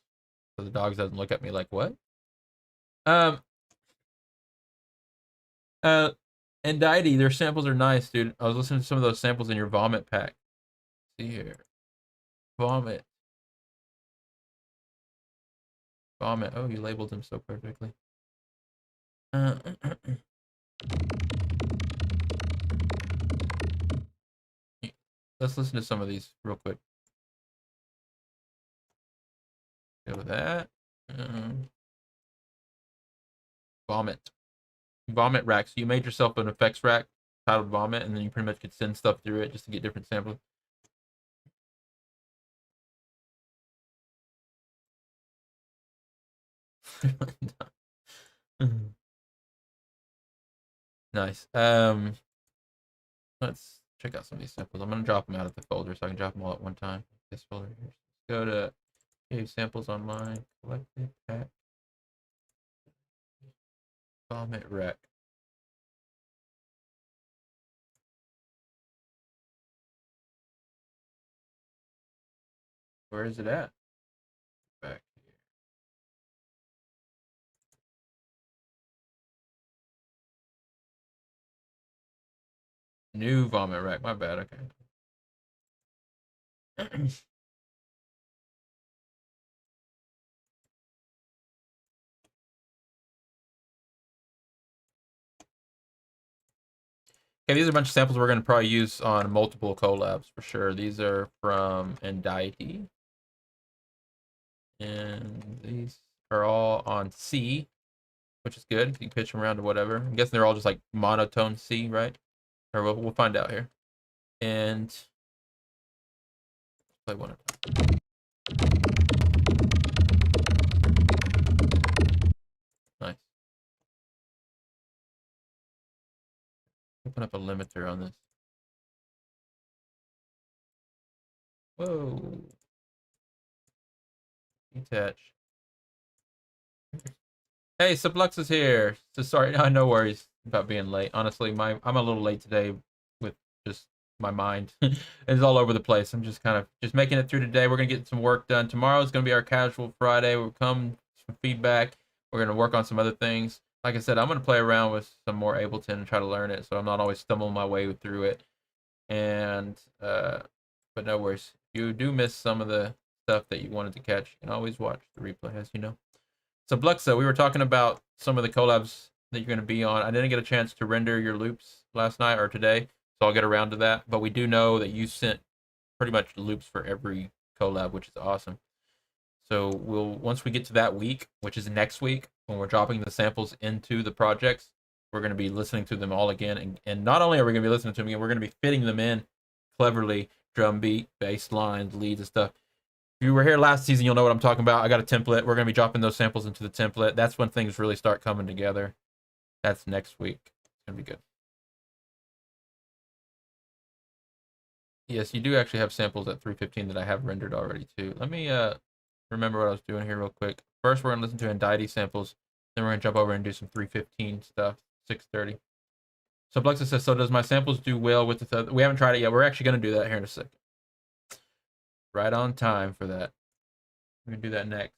Speaker 1: So the dog doesn't look at me like, what? Um, Anxiety, their samples are nice, dude. I was listening to some of those samples in your vomit pack. See here. Vomit. Vomit. Oh, you labeled them so perfectly. Let's listen to some of these real quick. Go with that. Vomit. Vomit rack. So you made yourself an effects rack titled Vomit, and then you pretty much could send stuff through it just to get different samples. Nice. Let's check out some of these samples. I'm gonna drop them out of the folder so I can drop them all at one time. This folder here. Let's go to samples online, collected pack, vomit rack. Where is it at? Back here. New vomit rack. My bad. Okay. Okay, these are a bunch of samples we're going to probably use on multiple collabs for sure. These are from Anxiety. And these are all on C, which is good. You can pitch them around to whatever. I'm guessing they're all just like monotone C, right? Or we'll find out here. And let's play one of them. Nice. Open up a limiter on this. Whoa. Detach. Hey, Sublux is here. So sorry, no worries about being late. Honestly, I'm a little late today with just my mind. It's all over the place. I'm just kind of just making it through today. We're gonna get some work done. Tomorrow is gonna be our casual Friday. We'll come some feedback. We're gonna work on some other things. Like I said, I'm gonna play around with some more Ableton and try to learn it, so I'm not always stumbling my way through it. And but no worries. If you do miss some of the stuff that you wanted to catch, you can always watch the replay, as you know. So Bluxa, we were talking about some of the collabs that you're going to be on. I didn't get a chance to render your loops last night or today, so I'll get around to that. But we do know that you sent pretty much loops for every collab, which is awesome. So once we get to that week, which is next week, when we're dropping the samples into the projects, we're going to be listening to them all again. And not only are we going to be listening to them again, we're going to be fitting them in cleverly, drum beat, bass lines, leads, and stuff. If you were here last season, you'll know what I'm talking about. I got a template. We're going to be dropping those samples into the template. That's when things really start coming together. That's next week. It's going to be good. Yes, you do actually have samples at 315 that I have rendered already, too. Let me remember what I was doing here real quick. First, we're going to listen to Indiety samples. Then we're going to jump over and do some 315 stuff, 630. So Blexa says, so does my samples do well with the... We haven't tried it yet. We're actually going to do that here in a second. Right on time for that. We're going to do that next.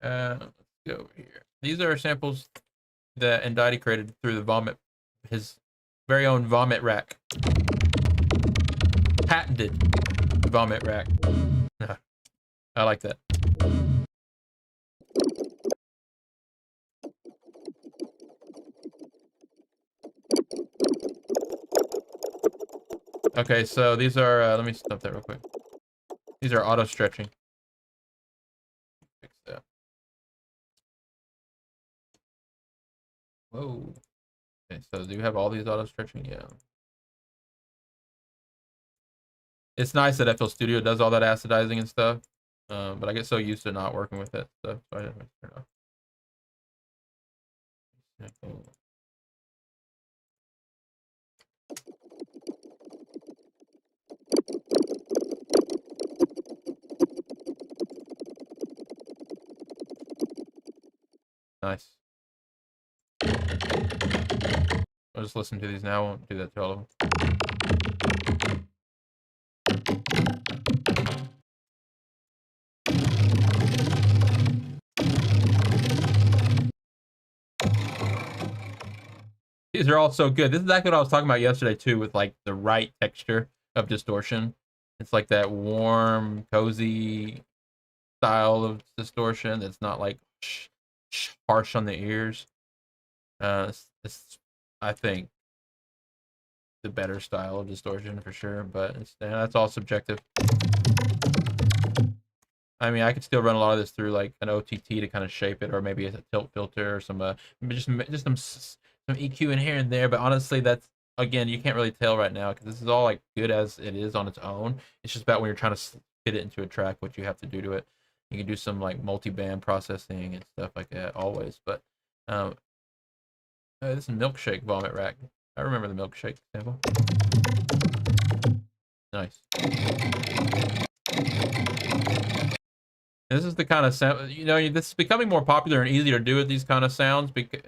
Speaker 1: Let's go over here. These are samples that Indiety created through the Vomit, his very own Vomit rack. Patented Vomit rack. I like that. Okay, so these are, let me stop that real quick. These are auto stretching. Fix that. Whoa. Okay, so do you have all these auto stretching? Yeah. It's nice that FL Studio does all that acidizing and stuff, but I get so used to not working with that stuff, so I didn't turn it off. Nice. I'll just listen to these now. I won't do that to all of them. These are all so good. This is exactly what I was talking about yesterday too, with like the right texture of distortion. It's like that warm, cozy style of distortion that's not like harsh on the ears. It's I think the better style of distortion for sure, but that's all subjective. I mean, I could still run a lot of this through like an OTT to kind of shape it, or maybe a tilt filter or some just some EQ in here and there. But honestly, that's, again, you can't really tell right now because this is all like good as it is on its own. It's just about when you're trying to fit it into a track, what you have to do to it. You can do some like multi-band processing and stuff like that always. But this is Milkshake Vomit Rack. I remember the Milkshake sample. Nice. This is the kind of sound, you know, this is becoming more popular and easier to do with these kind of sounds because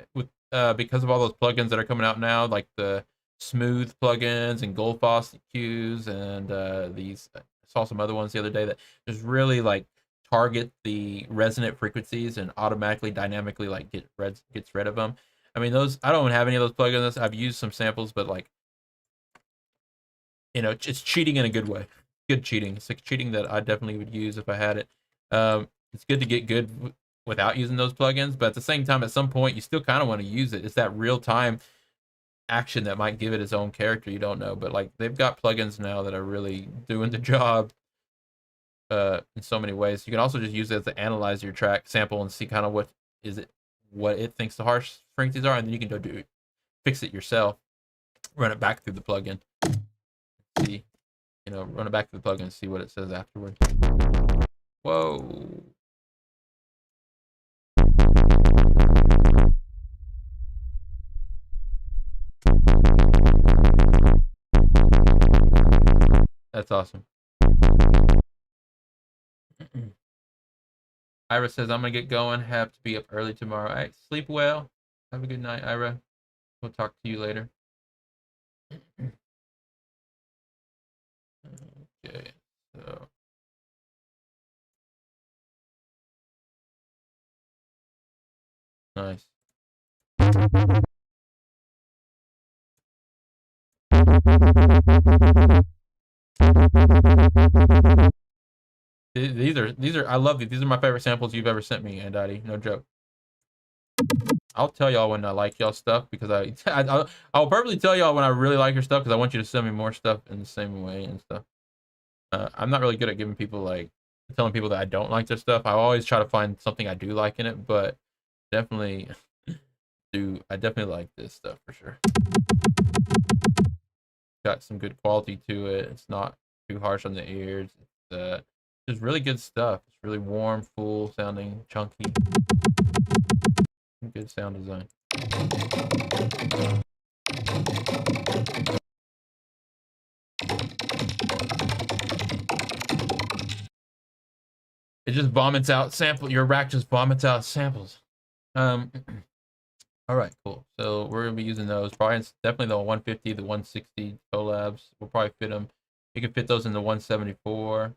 Speaker 1: of all those plugins that are coming out now, like the smooth plugins and Goldfoss EQs and these. I saw some other ones the other day that just really like target the resonant frequencies and automatically dynamically like gets rid of them. I mean, those, I don't have any of those plugins. I've used some samples, but like, you know, it's cheating in a good way. Good cheating. It's like cheating that I definitely would use if I had it. It's good to get good without using those plugins, but at the same time, at some point, you still kind of want to use it. It's that real-time action that might give it its own character. You don't know, but like they've got plugins now that are really doing the job in so many ways. You can also just use it to analyze your track sample and see kind of what it thinks the harsh frequencies are, and then you can go fix it yourself, run it back through the plugin, see, you know, run it back through the plugin and see what it says afterward. Whoa. That's awesome. Ira says, I'm going to get going. Have to be up early tomorrow. All right, sleep well. Have a good night, Ira. We'll talk to you later. Okay, so. Nice. These are I love these. These are my favorite samples you've ever sent me, Andati. No joke. I'll tell y'all when I like y'all stuff because I'll purposely tell y'all when I really like your stuff because I want you to send me more stuff in the same way and stuff. I'm not really good at giving people telling people that I don't like their stuff. I always try to find something I do like in it, but definitely I definitely like this stuff for sure. Got some good quality to it. It's not too harsh on the ears. It's just really good stuff. It's really warm, full sounding, chunky. Good sound design. It just vomits out sample. Your rack just vomits out samples. All right, cool. So we're gonna be using those. Probably definitely the 150, the 160 collabs. We'll probably fit them. You can fit those in the 174.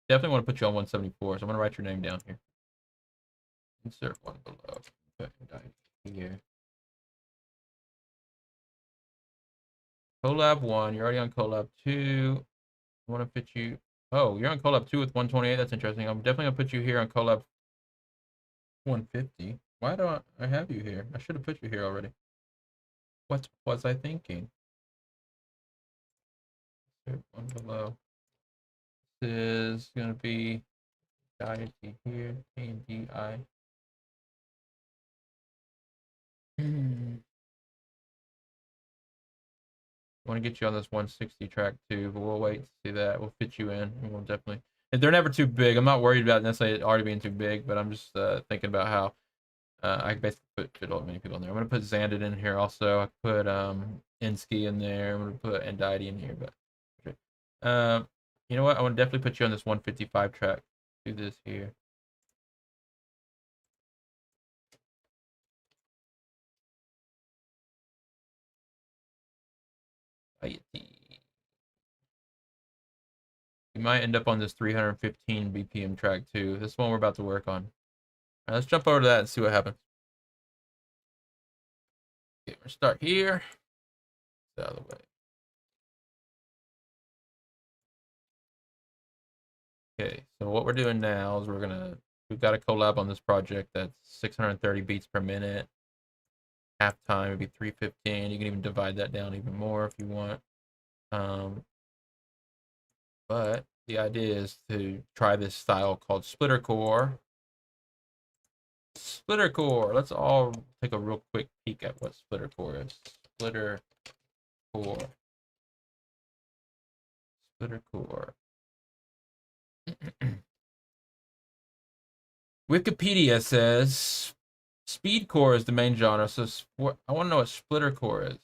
Speaker 1: Definitely want to put you on 174. So I'm gonna write your name down here. Insert one below. Here. Collab 1. You're already on collab 2. I want to fit you. Oh, you're on collab 2 with 128. That's interesting. I'm definitely gonna put you here on collab 150. Why do I have you here? I should have put you here already. What was I thinking? One below. This is gonna be deity here. A-N-D-I. I want to get you on this 160 track too, but we'll wait to see that. We'll fit you in, and we'll definitely. And they're never too big. I'm not worried about necessarily already being too big, but I'm just thinking about how I basically fit many people in there. I'm gonna put Xanded in here also. I put Insky in there. I'm gonna put Endity in here, but you know what? I want to definitely put you on this 155 track. Do this here. You might end up on this 315 BPM track too. This one we're about to work on. All right, let's jump over to that and see what happens. Okay, we'll start here. Out of the way. Okay, so what we're doing now is we've got a collab on this project that's 630 beats per minute. Halftime would be 315. You can even divide that down even more if you want. But the idea is to try this style called splitter core. Splitter core. Let's all take a real quick peek at what splitter core is. Splitter core. Splitter core. Wikipedia says speedcore is the main genre. So I want to know what splitter core is.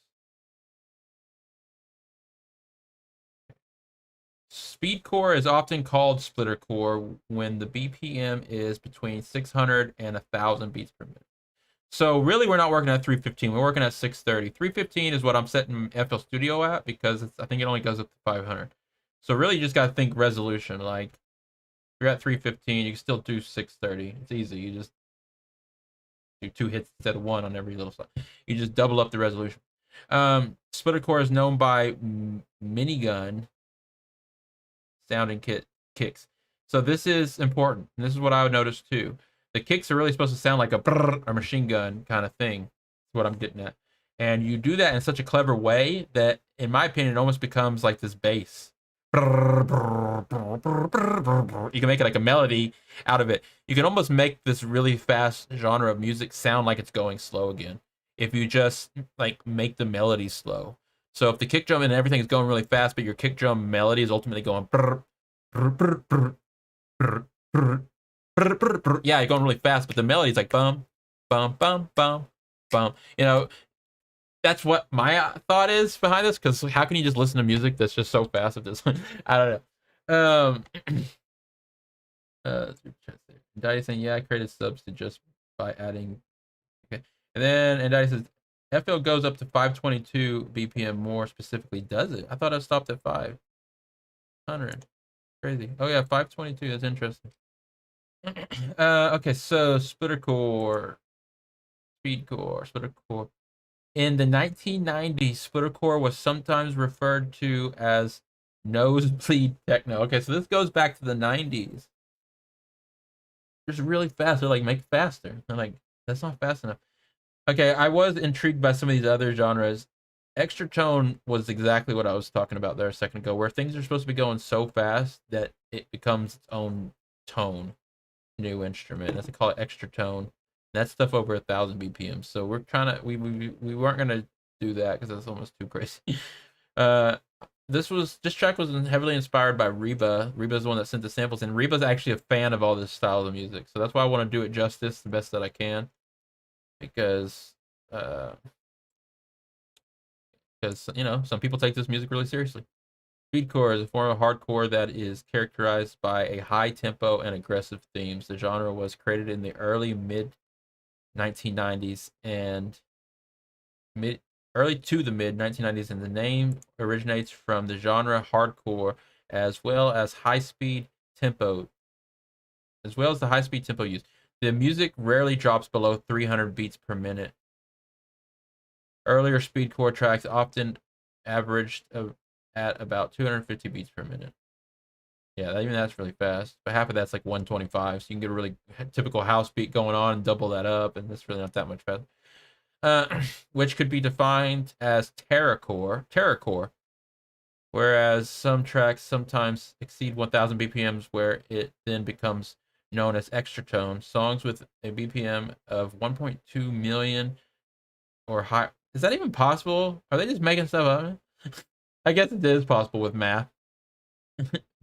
Speaker 1: Speedcore is often called splitter core when the BPM is between 600 and 1,000 beats per minute. So really, we're not working at 315. We're working at 630. 315 is what I'm setting FL Studio at because I think it only goes up to 500. So really, you just got to think resolution. Like, if you're at 315, you can still do 630. It's easy. You just do 2 hits instead of 1 on every little side. You just double up the resolution. Splitter core is known by minigun sounding kicks. So this is important. And this is what I would notice too. The kicks are really supposed to sound like a brrr, a machine gun kind of thing. That's what I'm getting at. And you do that in such a clever way that, in my opinion, it almost becomes like this bass. You can make it like a melody out of it. You can almost make this really fast genre of music sound like it's going slow again. If you just like make the melody slow. So if the kick drum and everything is going really fast, but your kick drum melody is ultimately going yeah, you're going really fast, but the melody is like bum, bum, bum, bum, bum. You know, that's what my thought is behind this. Because how can you just listen to music that's just so fast at this? I don't know. Daddy saying, yeah, I created subs to just by adding. Okay, and then Daddy says, FL goes up to 522 BPM more specifically. Does it? I thought I stopped at 500. Crazy. Oh yeah, 522. That's interesting. Okay, so splitter core, speed core, splitter core. In the 1990s, splitter core was sometimes referred to as nosebleed techno. Okay, so this goes back to the 90s. Just really fast. They're like, make it faster. They're like, that's not fast enough. Okay, I was intrigued by some of these other genres. Extra tone was exactly what I was talking about there a second ago, where things are supposed to be going so fast that it becomes its own tone. new instrument. That's, they call it extra tone. That stuff over 1,000 BPM. So we're trying to, we weren't gonna do that because that's almost too crazy. uh, this track was heavily inspired by Reba. Reba's the one that sent the samples, and Reba's actually a fan of all this style of music. So that's why I want to do it justice the best that I can, because uh, you know, some people take this music really seriously. Speedcore is a form of hardcore that is characterized by a high tempo and aggressive themes. The genre was created in the mid 1990s and early to the mid 1990s, and the name originates from the genre hardcore as well as tempo, the high speed tempo used. The music rarely drops below 300 beats per minute. Earlier speedcore tracks often averaged at about 250 beats per minute. Yeah, even that's really fast. But half of that's like 125, so you can get a really typical house beat going on and double that up, and it's really not that much fast. Which could be defined as terrorcore, whereas some tracks sometimes exceed 1,000 BPMs, where it then becomes known as extra tone. Songs with a BPM of 1.2 million or higher. Is that even possible? Are they just making stuff up? I guess it is possible with math.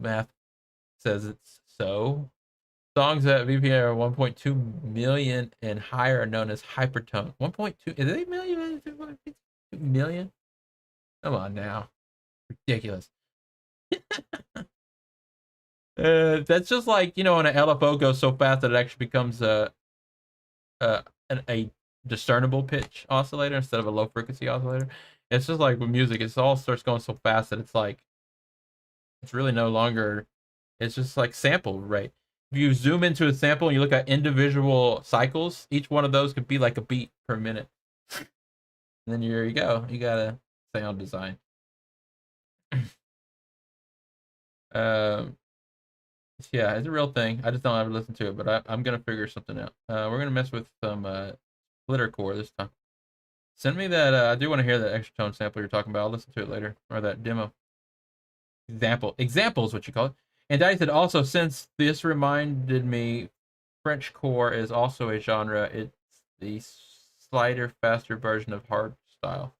Speaker 1: Math says it's so. Songs at BPM are 1.2 million and higher are known as hypertone. 1.2, is it 8 million? 2 million? Come on now. Ridiculous. That's just like, you know, when an LFO goes so fast that it actually becomes a discernible pitch oscillator instead of a low frequency oscillator. It's just like with music, it all starts going so fast that it's like, it's really no longer, it's just like sample rate. If you zoom into a sample and you look at individual cycles, each one of those could be like a beat per minute. And then here you go. You got a sound design. Yeah, it's a real thing. I just don't ever listen to it, but I'm gonna figure something out. We're gonna mess with some splittercore this time. Send me that. I do want to hear that extra tone sample you're talking about. I'll listen to it later, or that demo. Example is what you call it. And Daddy said also, since this reminded me, French core is also a genre. It's the slighter, faster version of hard style.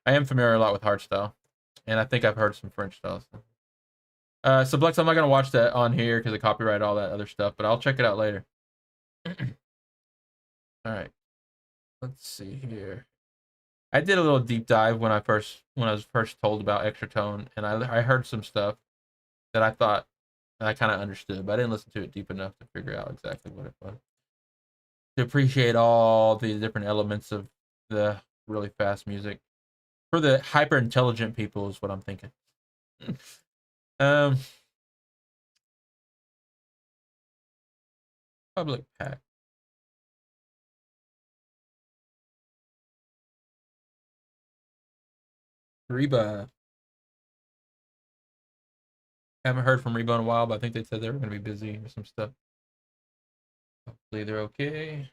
Speaker 1: I am familiar a lot with hard style, and I think I've heard some French styles. So Blex, I'm not gonna watch that on here because of copyright, all that other stuff, but I'll check it out later. All right, let's see here. I did a little deep dive when I was first told about extra tone, and I heard some stuff that I thought I kind of understood, but I didn't listen to it deep enough to figure out exactly what it was. To appreciate all the different elements of the really fast music for the hyper intelligent people is what I'm thinking. Public pack. Reba. Haven't heard from Reba in a while, but I think they said they were going to be busy with some stuff. Hopefully they're okay.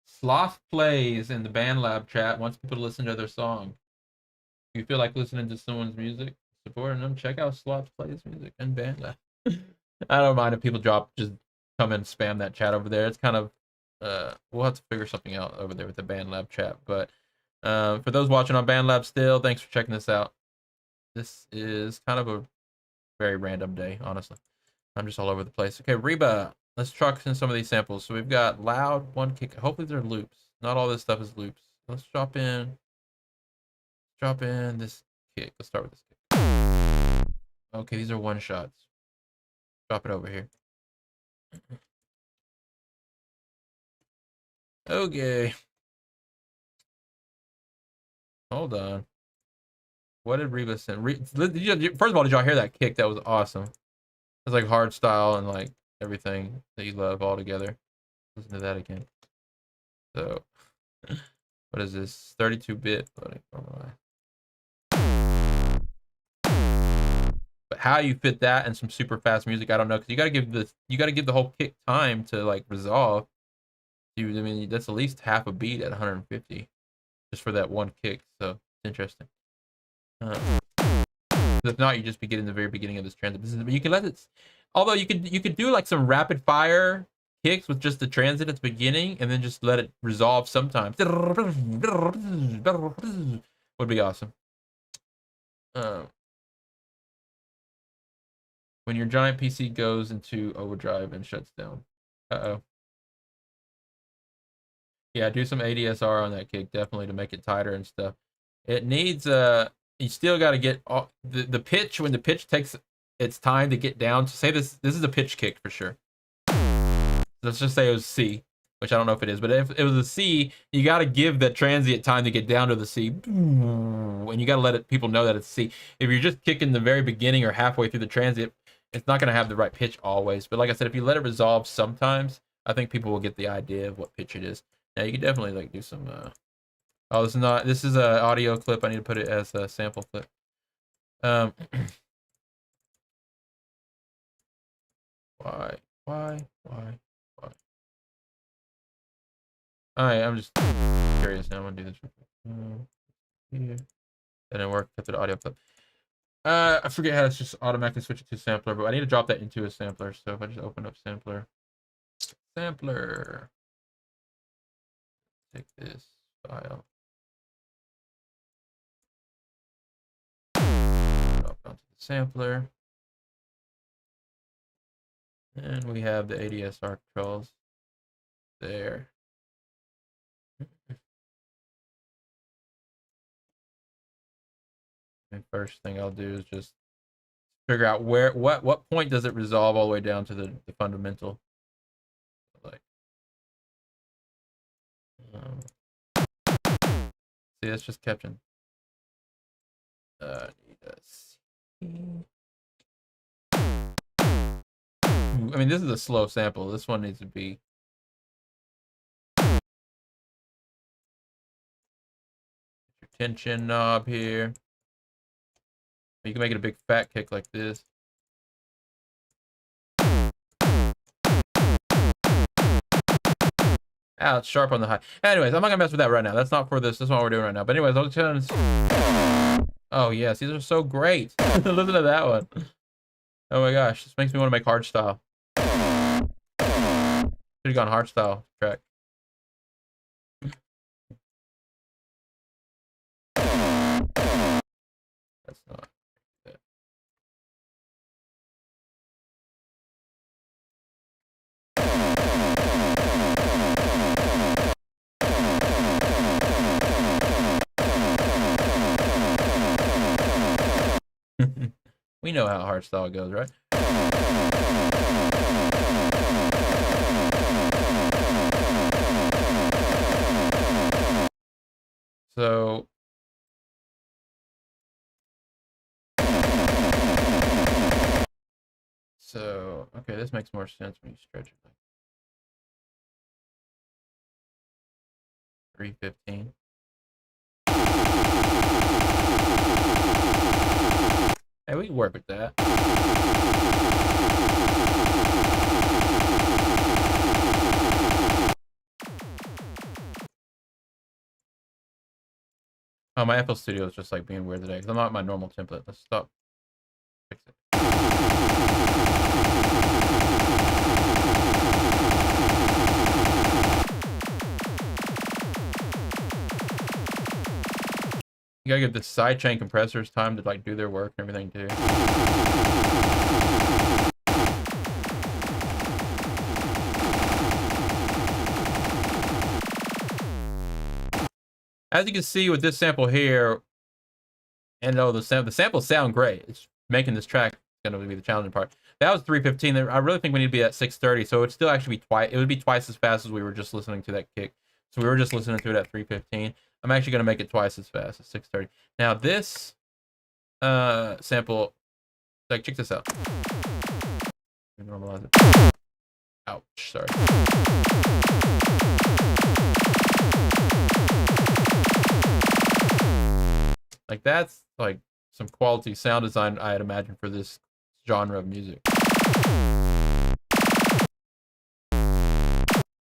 Speaker 1: Sloth Plays in the Band Lab chat wants people to listen to their song. If you feel like listening to someone's music, supporting them, check out Sloth Plays music and Band Lab. I don't mind if people just come and spam that chat over there. It's kind of we'll have to figure something out over there with the Band Lab chat. But for those watching on Band Lab still, thanks for checking this out. This is kind of a very random day, honestly. I'm just all over the place. Okay, Reba, let's truck in some of these samples. So we've got loud, one kick. Hopefully they're loops. Not all this stuff is loops. Let's drop in this kick. Let's start with this kick. Okay, these are one shots. Drop it over here. Okay. Hold on. What did Reba send? First of all, did y'all hear that kick? That was awesome. It's like hard style and like everything that you love all together. Listen to that again. So, what is this? 32-bit. But how you fit that and some super fast music, I don't know, because you gotta give the whole kick time to like resolve. I mean, that's at least half a beat at 150, just for that one kick. So it's interesting. If not, you just be getting the very beginning of this transit. But you can let it. Although you could do like some rapid fire kicks with just the transit at the beginning, and then just let it resolve sometimes. Would be awesome. When your giant PC goes into overdrive and shuts down. Uh-oh. Yeah, do some ADSR on that kick, definitely, to make it tighter and stuff. It needs you still got to get all, the pitch. When the pitch takes its time to get down, to say this is a pitch kick for sure. Let's just say it was C, which I don't know if it is, but if it was a C, you got to give that transient time to get down to the C, and you got to let people know that it's C. If you're just kicking the very beginning or halfway through the transient, it's not going to have the right pitch always. But like I said, if you let it resolve sometimes, I think people will get the idea of what pitch it is. Now you can definitely like do some. Oh, this is not. This is a audio clip. I need to put it as a sample clip. Why? Alright, I'm just curious now. I'm gonna do this. Here. That didn't work. Cut to the audio clip. I forget how to just automatically switch it to sampler, but I need to drop that into a sampler. So if I just open up sampler, take this file, drop onto the sampler, and we have the ADSR controls there. And first thing I'll do is just figure out what point does it resolve all the way down to the fundamental. Like, see, that's just caption. I mean, this is a slow sample. This one needs to be. Your tension knob here. You can make it a big fat kick like this. Ah, it's sharp on the high. Anyways, I'm not gonna mess with that right now. That's not for this. That's not what we're doing right now. But anyways, I'll just. Oh yes, these are so great. Listen to that one. Oh my gosh, this makes me want to make hardstyle. Should have gone hardstyle track. That's not. We know how hardstyle goes, right? So okay, this makes more sense when you stretch it like 315. Hey, we can work with that. Oh, my FL Studio is just like being weird today because I'm not at my normal template. Let's stop. Fix it. You gotta give the sidechain compressors time to like do their work and everything too. As you can see with this sample here, and the samples sound great. It's making this track going to be the challenging part. That was 315. I really think we need to be at 630. So it would still actually be twice. It would be twice as fast as we were just listening to that kick. So we were just listening to it at 315. I'm actually going to make it twice as fast at 630. Now this sample, like check this out. Normalize it. Ouch, sorry. Like that's like some quality sound design I'd imagine for this genre of music.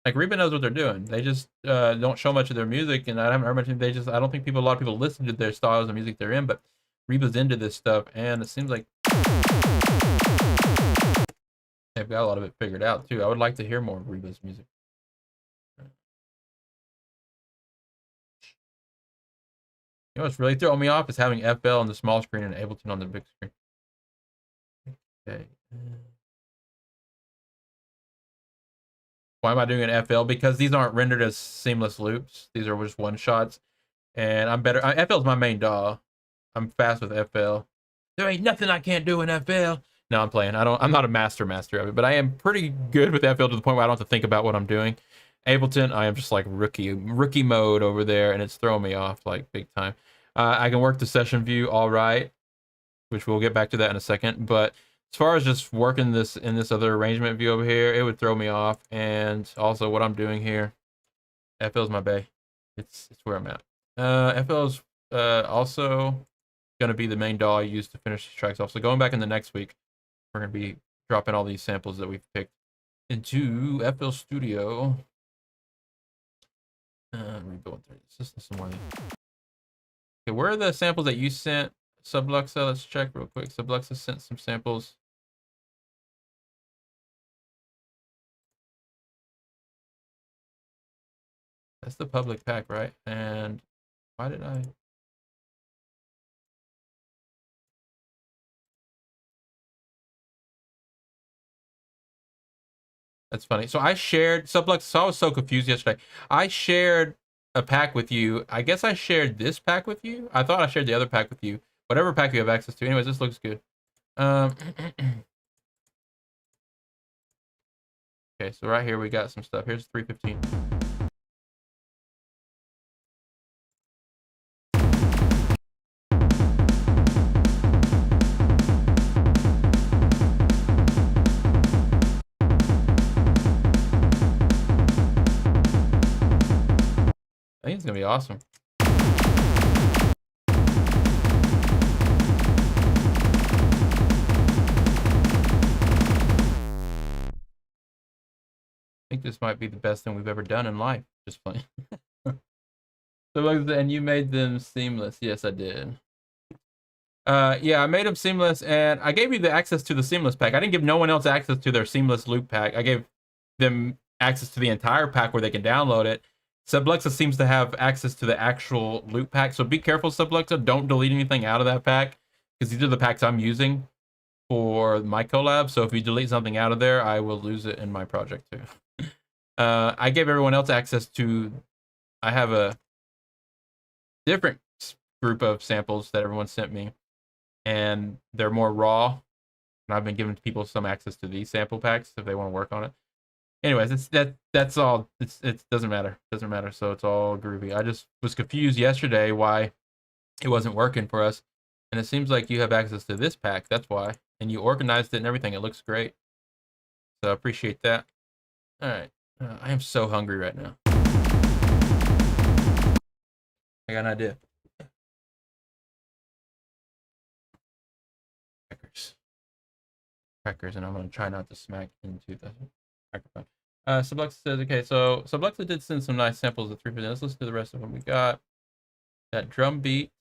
Speaker 1: Like Reba knows what they're doing. They just don't show much of their music, and I haven't heard much. A lot of people listen to their styles of music they're in, but Reba's into this stuff, and it seems like they've got a lot of it figured out too. I would like to hear more of Reba's music. You know what's really throwing me off is having FL on the small screen and Ableton on the big screen. Okay. Why am I doing an FL? Because these aren't rendered as seamless loops. These are just one shots. And I'm better. FL is my main DAW. I'm fast with FL. There ain't nothing I can't do in FL. No, I'm playing. I'm not a master of it, but I am pretty good with FL to the point where I don't have to think about what I'm doing. Ableton, I am just like rookie mode over there, and it's throwing me off like big time. I can work the session view all right, which we'll get back to that in a second. But as far as just working this in this other arrangement view over here, it would throw me off. And also what I'm doing here, FL's my bae. It's where I'm at. FL's also going to be the main DAW I use to finish these tracks off. So going back in the next week, we're going to be dropping all these samples that we've picked into FL Studio. We're going through this. Listen to some more. Okay, where are the samples that you sent, Subluxa? Let's check real quick. Subluxa sent some samples. That's the public pack, right? And why did I? That's funny. So I shared Sublux. So I was so confused yesterday. I shared a pack with you. I guess I shared this pack with you. I thought I shared the other pack with you. Whatever pack you have access to. Anyways, this looks good. Okay, so right here we got some stuff. Here's 315. I think it's gonna be awesome. I think this might be the best thing we've ever done in life. Just playing. So, and you made them seamless. Yes, I did. Yeah, I made them seamless, and I gave you the access to the seamless pack. I didn't give no one else access to their seamless loop pack. I gave them access to the entire pack where they can download it. Subluxa seems to have access to the actual loop pack, so be careful, Subluxa. Don't delete anything out of that pack, because these are the packs I'm using for my collab. So if you delete something out of there, I will lose it in my project too. I gave everyone else access to. I have a different group of samples that everyone sent me, and they're more raw. And I've been giving people some access to these sample packs if they want to work on it. Anyways, that's all. It doesn't matter. Doesn't matter. So it's all groovy. I just was confused yesterday why it wasn't working for us, and it seems like you have access to this pack. That's why, and you organized it and everything. It looks great. So I appreciate that. All right. I am so hungry right now. I got an idea. Crackers, and I'm gonna try not to smack into the microphone. Subluxa says, okay, so Subluxa did send some nice samples of 350. Let's listen to the rest of them. We got that drum beat.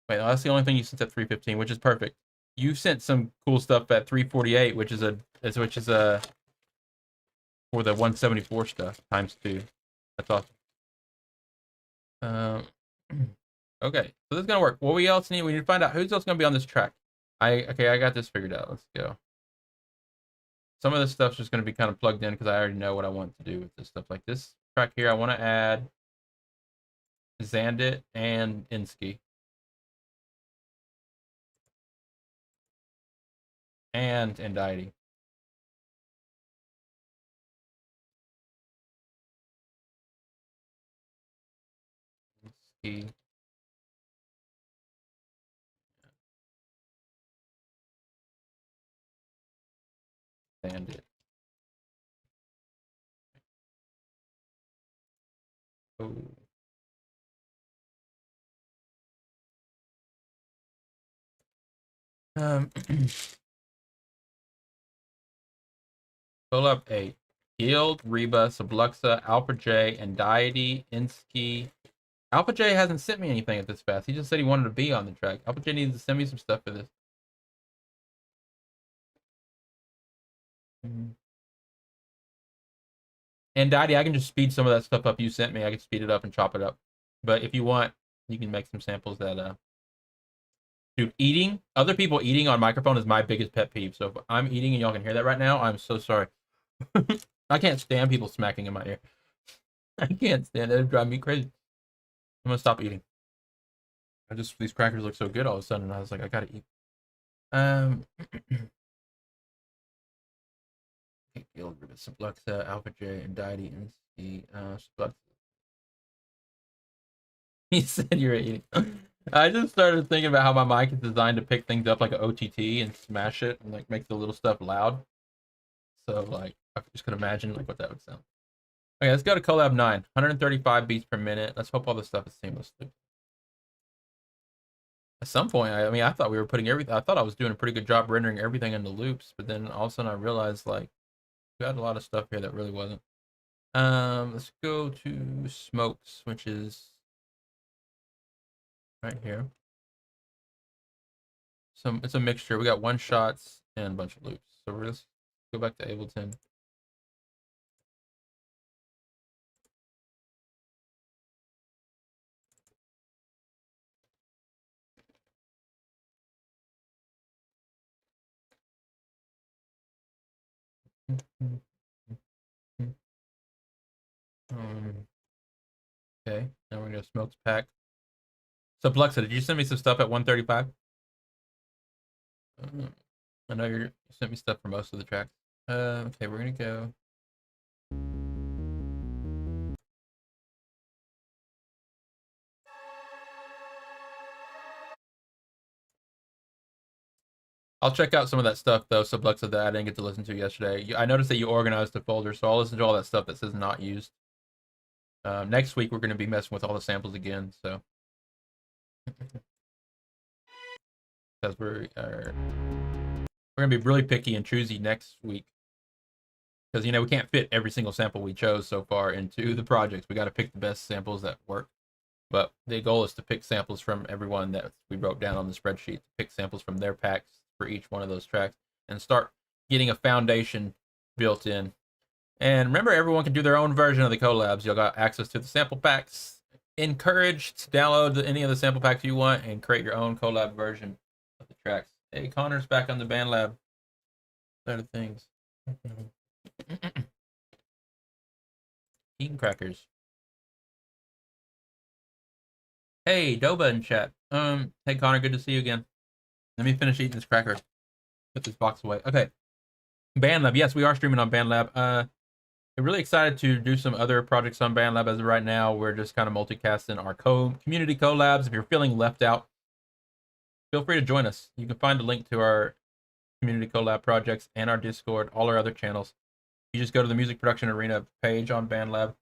Speaker 1: Wait, no, that's the only thing you sent at 315, which is perfect. You sent some cool stuff at 348, which is a for the 174 stuff times 2. That's awesome. Okay, so this is gonna work. What we else need? We need to find out who's else gonna be on this track. Okay, I got this figured out. Let's go. Some of this stuff's just gonna be kind of plugged in because I already know what I want to do with this stuff. Like this track here, I want to add Zandit and Insky. And Indiety. Insky. Zandit. Oh. Pull up 8. Guild, Reba, Subluxa, Alpha J, Indiety, Insky, Alpha J hasn't sent me anything at this fast. He just said he wanted to be on the track. Alpha J needs to send me some stuff for this. And Daddy, I can just speed some of that stuff up you sent me. I can speed it up and chop it up. But if you want, you can make some samples that dude, eating, other people eating on microphone is my biggest pet peeve. So if I'm eating and y'all can hear that right now, I'm so sorry. I can't stand people smacking in my ear. I can't stand it. It drives me crazy. I'm gonna stop eating. These crackers look so good all of a sudden, and I was like, I gotta eat. Gilbert, Subluxa, Alpha J, and Diety, and C. Subluxa. He said you're eating. I just started thinking about how my mic is designed to pick things up like an OTT and smash it and like make the little stuff loud. So like I just could imagine like what that would sound. Okay, let's go to collab 9. 135 beats per minute. Let's hope all this stuff is seamless. At some point, I mean, I thought we were putting everything. I thought I was doing a pretty good job rendering everything into loops, but then all of a sudden I realized like we had a lot of stuff here that really wasn't. Let's go to smokes, which is right here. It's a mixture. We got one shots and a bunch of loops. So we're just go back to Ableton. Okay, now we're gonna smokes pack. So Plexa, did you send me some stuff at 135? I know you sent me stuff for most of the tracks. Okay, we're gonna go. I'll check out some of that stuff though, Subluxa, that I didn't get to listen to yesterday. I noticed that you organized a folder, so I'll listen to all that stuff that says not used. Next week we're going to be messing with all the samples again, so because we're going to be really picky and choosy next week, because we can't fit every single sample we chose so far into the projects. We got to pick the best samples that work. But the goal is to pick samples from everyone that we wrote down on the spreadsheet, pick samples from their packs for each one of those tracks, and start getting a foundation built in. And remember, everyone can do their own version of the collabs. You'll got access to the sample packs. Encouraged to download any of the sample packs you want and create your own collab version of the tracks. Hey, Connor's back on the BandLab side of things. Eating crackers. Hey, Doba in chat. Hey Connor, good to see you again. Let me finish eating this cracker. Put this box away. Okay. BandLab. Yes, we are streaming on BandLab. I'm really excited to do some other projects on BandLab as of right now. We're just kind of multicasting our community collabs. If you're feeling left out, feel free to join us. You can find a link to our community collab projects and our Discord, all our other channels. You just go to the Music Production Arena page on BandLab.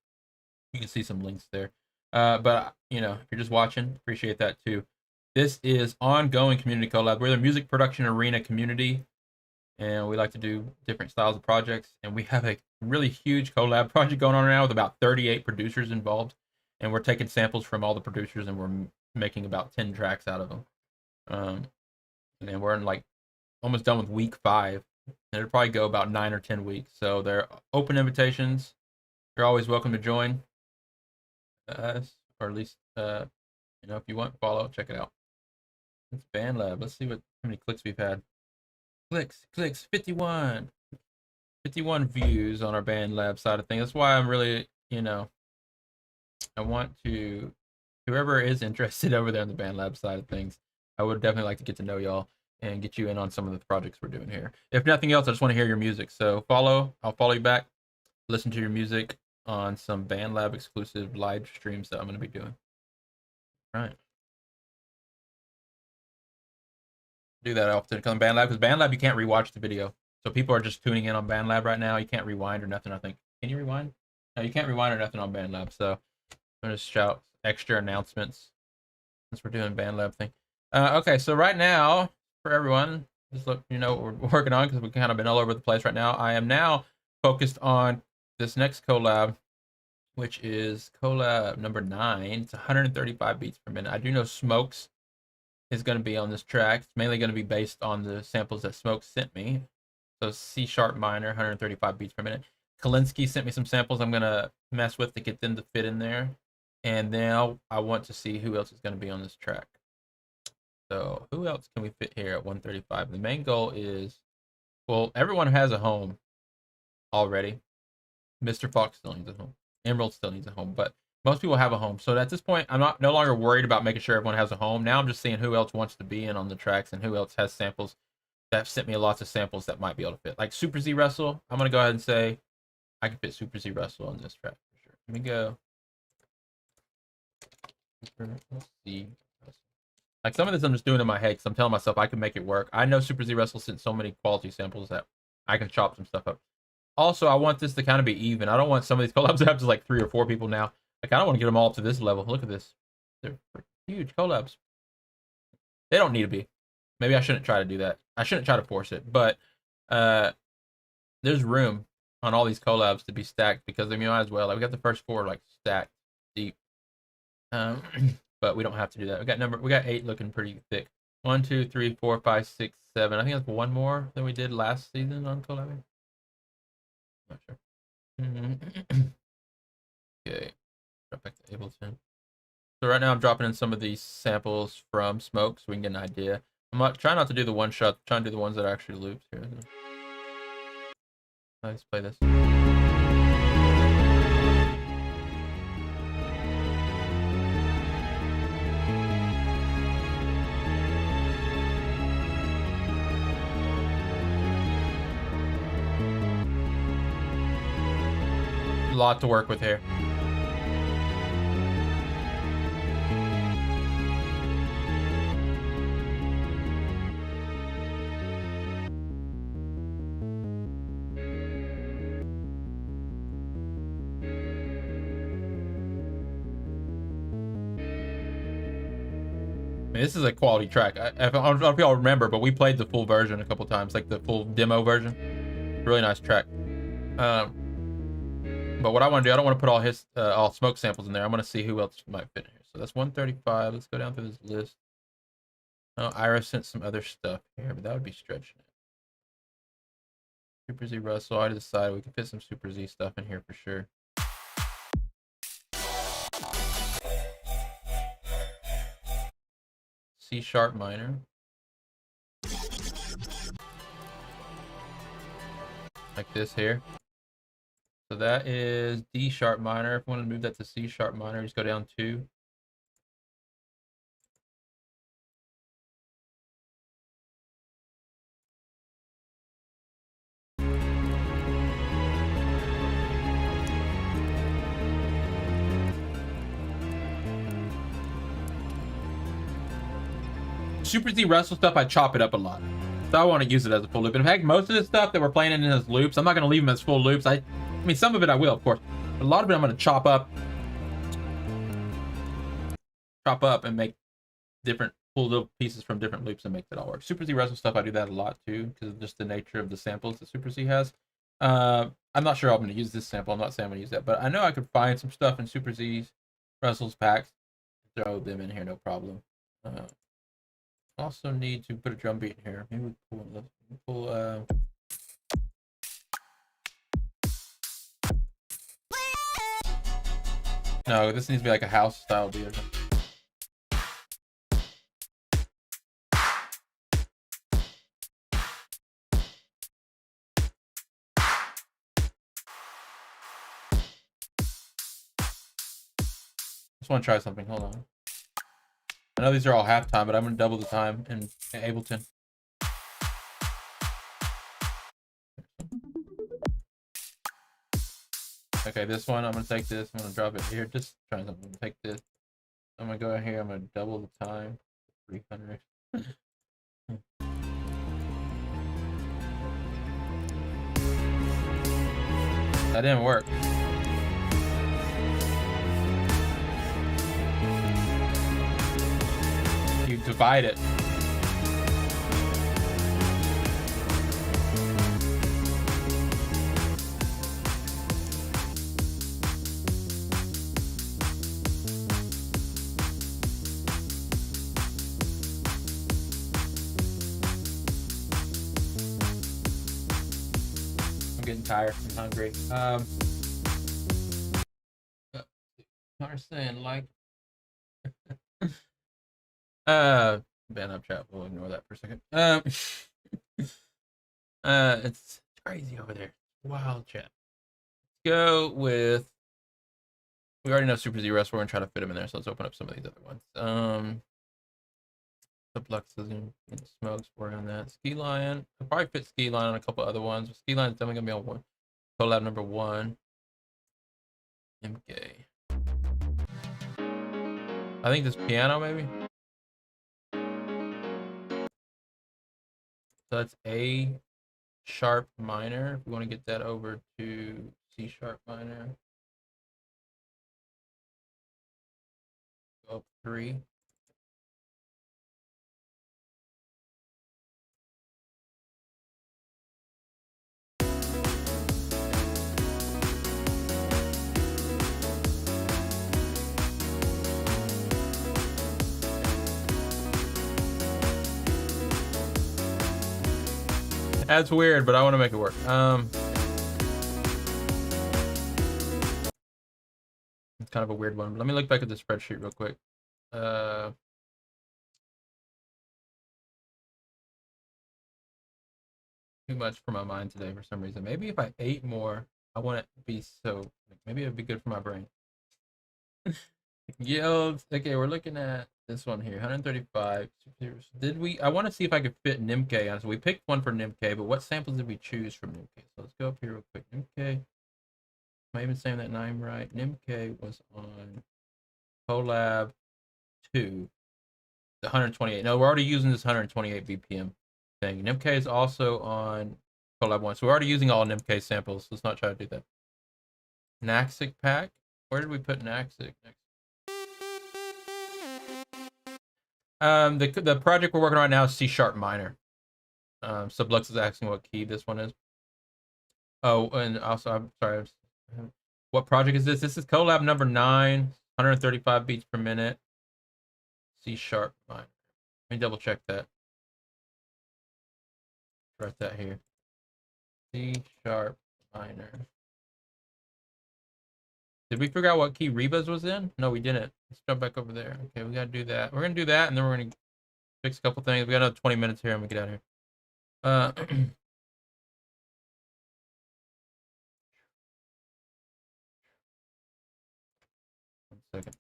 Speaker 1: You can see some links there. But if you're just watching, appreciate that too. This is ongoing community collab. We're the Music Production Arena community, and we like to do different styles of projects. And we have a really huge collab project going on right now with about 38 producers involved. And we're taking samples from all the producers, and we're making about 10 tracks out of them. And we're in almost done with week 5. And it'll probably go about 9 or 10 weeks. So they're open invitations. You're always welcome to join us, or at least if you want, follow, check it out. It's BandLab. Let's see how many clicks we've had. Clicks, 51 views on our BandLab side of things. That's why I'm really, I want to, whoever is interested over there on the BandLab side of things, I would definitely like to get to know y'all and get you in on some of the projects we're doing here. If nothing else, I just want to hear your music. So I'll follow you back, listen to your music on some BandLab exclusive live streams that I'm going to be doing. All right. Do that often on BandLab, because BandLab you can't rewatch the video. So people are just tuning in on BandLab right now. You can't rewind or nothing, I think. Can you rewind? No, you can't rewind or nothing on BandLab. So I'm going to shout extra announcements since we're doing BandLab thing. Okay, so right now, for everyone, just look, what we're working on, because we've kind of been all over the place right now. I am now focused on this next collab which is collab number 9. It's 135 beats per minute. I do know Smokes is going to be on this track. It's mainly going to be based on the samples that Smokes sent me. So C sharp minor, 135 beats per minute. Kalinsky sent me some samples I'm going to mess with to get them to fit in there. And then I want to see who else is going to be on this track. So who else can we fit here at 135? The main goal is, well, everyone has a home already. Mr. Fox still needs a home. Emerald still needs a home, but most people have a home. So at this point, I'm no longer worried about making sure everyone has a home. Now I'm just seeing who else wants to be in on the tracks and who else has samples that sent me lots of samples that might be able to fit. Like Super Z Russell, I'm going to go ahead and say I can fit Super Z Russell on this track for sure. Let me go. Let's see. Like some of this I'm just doing in my head because I'm telling myself I can make it work. I know Super Z Russell sent so many quality samples that I can chop some stuff up. Also, I want this to kind of be even. I don't want some of these collabs to have just like 3 or 4 people now. Like, I don't want to get them all to this level. Look at this. They're huge collabs. They don't need to be. Maybe I shouldn't try to do that. I shouldn't try to force it. But there's room on all these collabs to be stacked because they might as well. Like, we got the first 4 like stacked deep. But we don't have to do that. We got 8 looking pretty thick. 1, 2, 3, 4, 5, 6, 7. I think that's 1 more than we did last season on collabing. Not sure. Okay, drop back to Ableton. So right now I'm dropping in some of these samples from Smoke so we can get an idea. I'm trying not to do the one shot, trying to do the ones that are actually loops here. Let's play this. A lot to work with here. I mean, this is a quality track. I don't know if y'all remember, but we played the full version a couple times, like the full demo version. Really nice track. But what I want to do, I don't want to put all Smoke samples in there. I want to see who else might fit in here. So that's 135. Let's go down through this list. Oh, Ira sent some other stuff here, but that would be stretching it. Super Z Russell. I decided we can fit some Super Z stuff in here for sure. C sharp minor. Like this here. So that is D sharp minor. If you want to move that to C sharp minor, just go down 2. Super Z Russell stuff, I chop it up a lot. So I want to use it as a full loop. In fact, most of the stuff that we're playing in as loops, I'm not going to leave them as full loops. I mean, some of it I will, of course. But a lot of it I'm going to chop up and make different full little pieces from different loops and make it all work. Super Z Russell stuff, I do that a lot too, because of just the nature of the samples that Super Z has. I'm not sure I'm going to use this sample. I'm not saying I'm going to use that, but I know I could find some stuff in Super Z's Russell's packs, throw them in here, no problem. Also need to put a drum beat in here. Maybe we pull no, this needs to be like a house style beat or something. Just want to try something. Hold on. I know these are all halftime, but I'm going to double the time in Ableton. Okay, this one, I'm going to take this. I'm going to drop it here. Just trying something. Take this. I'm going to go in here. I'm going to double the time. 300. That didn't work. You divide it. getting tired. I'm hungry. Are saying like, ban up chat. We'll ignore that for a second. It's crazy over there. Wild chat. Go with. We already know Super Zero, so we're gonna try to fit him in there. So let's open up some of these other ones. The Fluxes and Smokes work on that. Ski Lion. I'll probably fit Ski Lion on a couple other ones. Ski Lion's definitely gonna be on one. Collab number 1. MK. I think this piano maybe. So that's A sharp minor. If we want to get that over to C sharp minor. Go up 3. That's weird, but I want to make it work. It's kind of a weird one. But let me look back at the spreadsheet real quick. Too much for my mind today for some reason. Maybe if I ate more, I want it to be so. Maybe it'd be good for my brain. Yields. Okay, we're looking at this one here, 135. Did we? I want to see if I could fit Nimke on. So we picked one for Nimke, but what samples did we choose from Nimke? So let's go up here real quick. Nimke. Am I even saying that name right? Nimke was on collab 2, the 128. No, we're already using this 128 BPM thing. Nimke is also on collab 1, so we're already using all Nimke samples. Let's not try to do that. Naxic pack. Where did we put Naxic next? The project we're working on right now is C sharp minor. Sublux is asking what key this one is. Oh, and also I'm sorry. What project is this? This is collab number 9, 135 beats per minute. C sharp minor. Let me double check that. Write that here. C sharp minor. Did we figure out what key Reba's was in? No, we didn't. Let's jump back over there. Okay, we gotta do that. We're gonna do that, and then we're gonna fix a couple things. We got another 20 minutes here, and we get out of here. 1 second.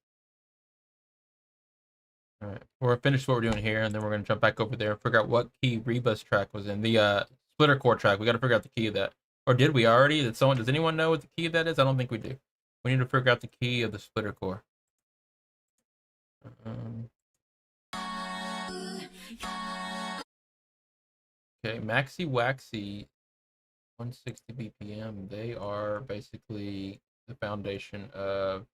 Speaker 1: All right, we're finished what we're doing here, and then we're gonna jump back over there and figure out what key Reba's track was in. The splitter core track. We got to figure out the key of that. Or did we already? Did someone? Does anyone know what the key of that is? I don't think we do. We need to figure out the key of the splitter core. Okay, Maxi Waxy, 160 BPM. They are basically the foundation of.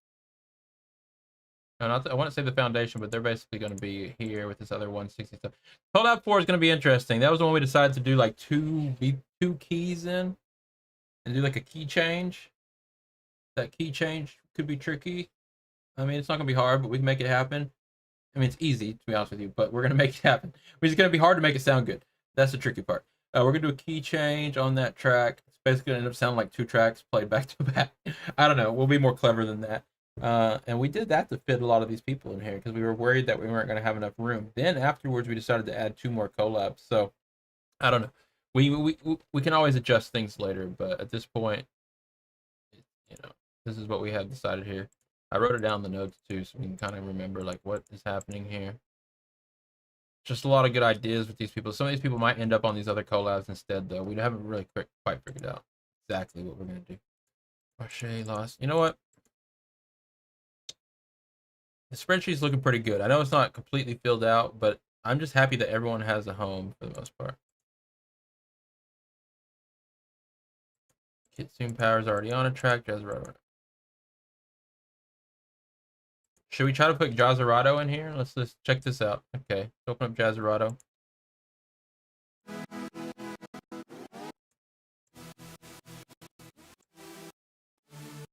Speaker 1: No, I want to say the foundation, but they're basically going to be here with this other 160 stuff. Collab 4 is going to be interesting. That was the one we decided to do like two keys in and do like a key change. That key change could be tricky. I mean, it's not going to be hard, but we can make it happen. I mean, it's easy, to be honest with you, but we're going to make it happen. It's going to be hard to make it sound good. That's the tricky part. We're going to do a key change on that track. It's basically going to end up sounding like 2 tracks played back to back. I don't know. We'll be more clever than that. And we did that to fit a lot of these people in here because we were worried that we weren't going to have enough room. Then afterwards, we decided to add 2 more collabs. So I don't know. We can always adjust things later, but at this point, you know, this is what we have decided here. I wrote it down in the notes too, so we can kind of remember like what is happening here. Just a lot of good ideas with these people. Some of these people might end up on these other collabs instead, though. We haven't really quite figured out exactly what we're gonna do. Marche lost. You know what? The spreadsheet's looking pretty good. I know it's not completely filled out, but I'm just happy that everyone has a home for the most part. Kitsune Power's already on a track. Jazzerado. Should we try to put Jazzerado in here? Let's check this out. Okay, open up Jazzerado.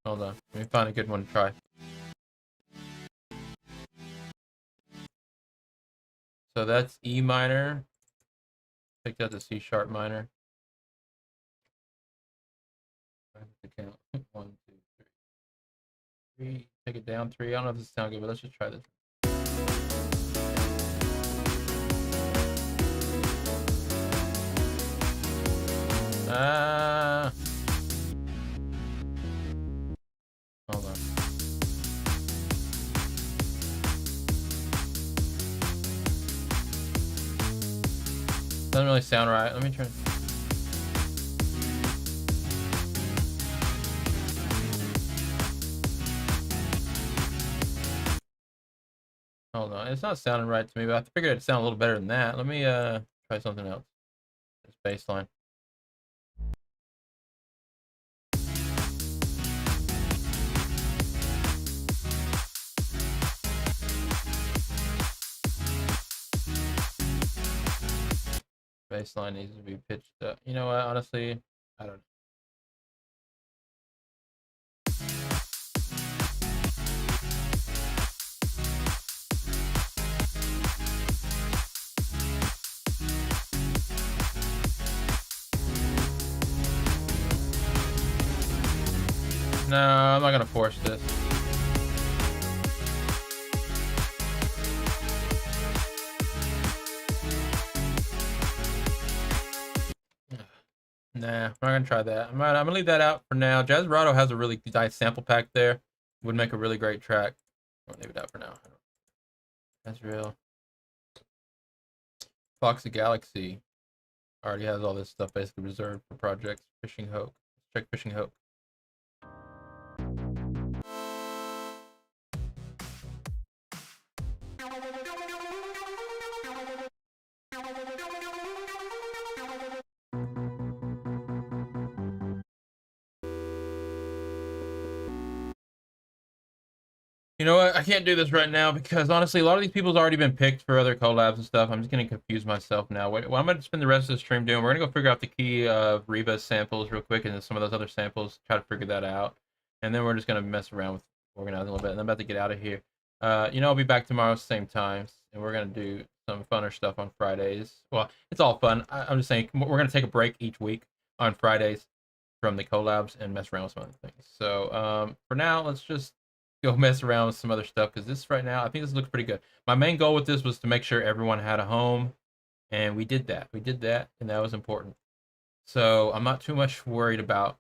Speaker 1: Hold on, let me find a good one to try. So that's E minor. Picked out the C sharp minor. 1, 2, 3. Take it down 3. I don't know if this sounds good, but let's just try this. Hold on. Doesn't really sound right. Let me try. Hold on. It's not sounding right to me, but I figured it'd sound a little better than that. Let me try something else. This bass line. Bass line needs to be pitched up. You know what? Honestly, I don't know. No, I'm not gonna force this. Nah, I'm not gonna try that. I'm gonna leave that out for now. Jazzerado has a really nice sample pack there. Would make a really great track. I'll leave it out for now. That's real. Foxy Galaxy already has all this stuff basically reserved for projects. Fishing Hope. Check Fishing Hope. You know what? I can't do this right now because honestly, a lot of these people's already been picked for other collabs and stuff. I'm just gonna confuse myself now. What I'm gonna spend the rest of the stream doing, we're gonna go figure out the key of Reba's samples real quick and then some of those other samples, try to figure that out. And then we're just gonna mess around with organizing a little bit. And I'm about to get out of here. I'll be back tomorrow same time, and we're gonna do some funner stuff on Fridays. Well, it's all fun. I'm just saying we're gonna take a break each week on Fridays from the collabs and mess around with some other things. So for now, let's just go mess around with some other stuff because this right now, I think this looks pretty good. My main goal with this was to make sure everyone had a home, and we did that. We did that, and that was important. So I'm not too much worried about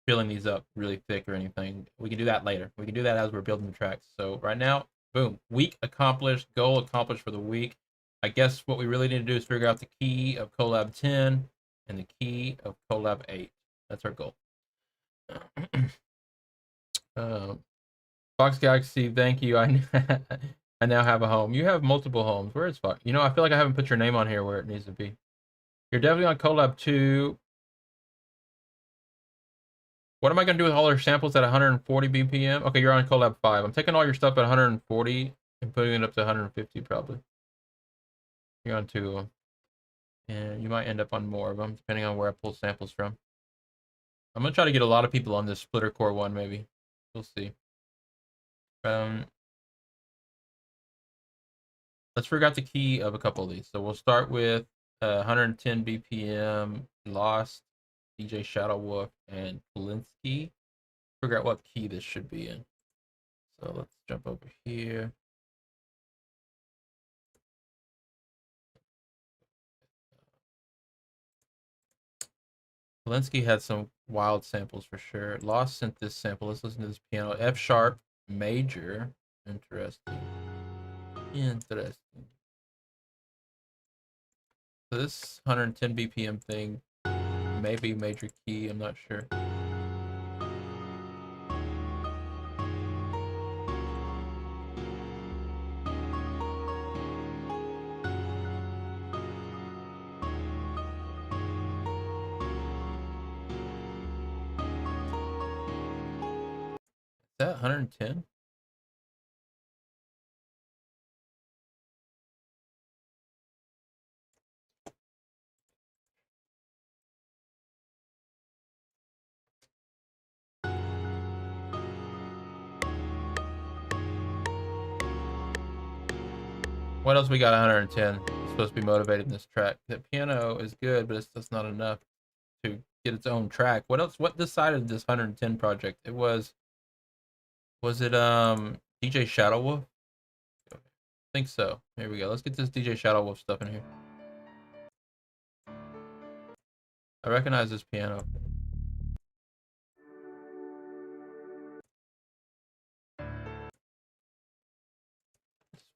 Speaker 1: filling these up really thick or anything. We can do that later. We can do that as we're building the tracks. So right now, boom, week accomplished, goal accomplished for the week. I guess what we really need to do is figure out the key of collab 10 and the key of collab 8. That's our goal. Fox Galaxy, thank you. I now have a home. You have multiple homes. Where is Fox? I feel like I haven't put your name on here where it needs to be. You're definitely on collab 2. What am I going to do with all your samples at 140 BPM? Okay, you're on collab 5. I'm taking all your stuff at 140 and putting it up to 150 probably. You're on 2 of them. And you might end up on more of them depending on where I pull samples from. I'm going to try to get a lot of people on this splitter core one maybe. We'll see. Let's figure out the key of a couple of these. So we'll start with 110 BPM, Lost, DJ Shadow Wolf, and Polinsky. Figure out what key this should be in. So let's jump over here. Polinsky had some wild samples for sure. Lost sent this sample. Let's listen to this piano. F sharp major. Interesting. Interesting. So this 110 BPM thing may be major key. I'm not sure. Is that 110? What else we got? 110. It's supposed to be motivated in this track. The piano is good, but that's not enough to get its own track. What else? What decided this 110 project? It was it DJ Shadow Wolf? I think so. Here we go. Let's get this DJ Shadow Wolf stuff in here. I recognize this piano.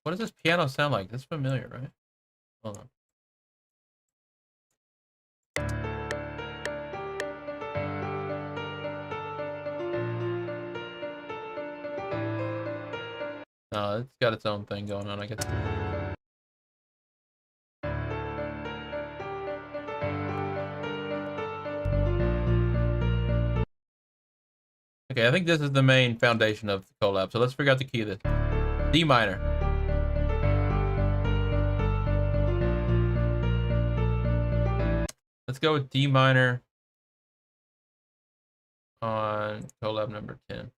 Speaker 1: What does this piano sound like? That's familiar, right? Hold on. No, it's got its own thing going on, I guess. Okay, I think this is the main foundation of the collab. So let's figure out the key of this. D minor. Let's go with D minor on collab number 10.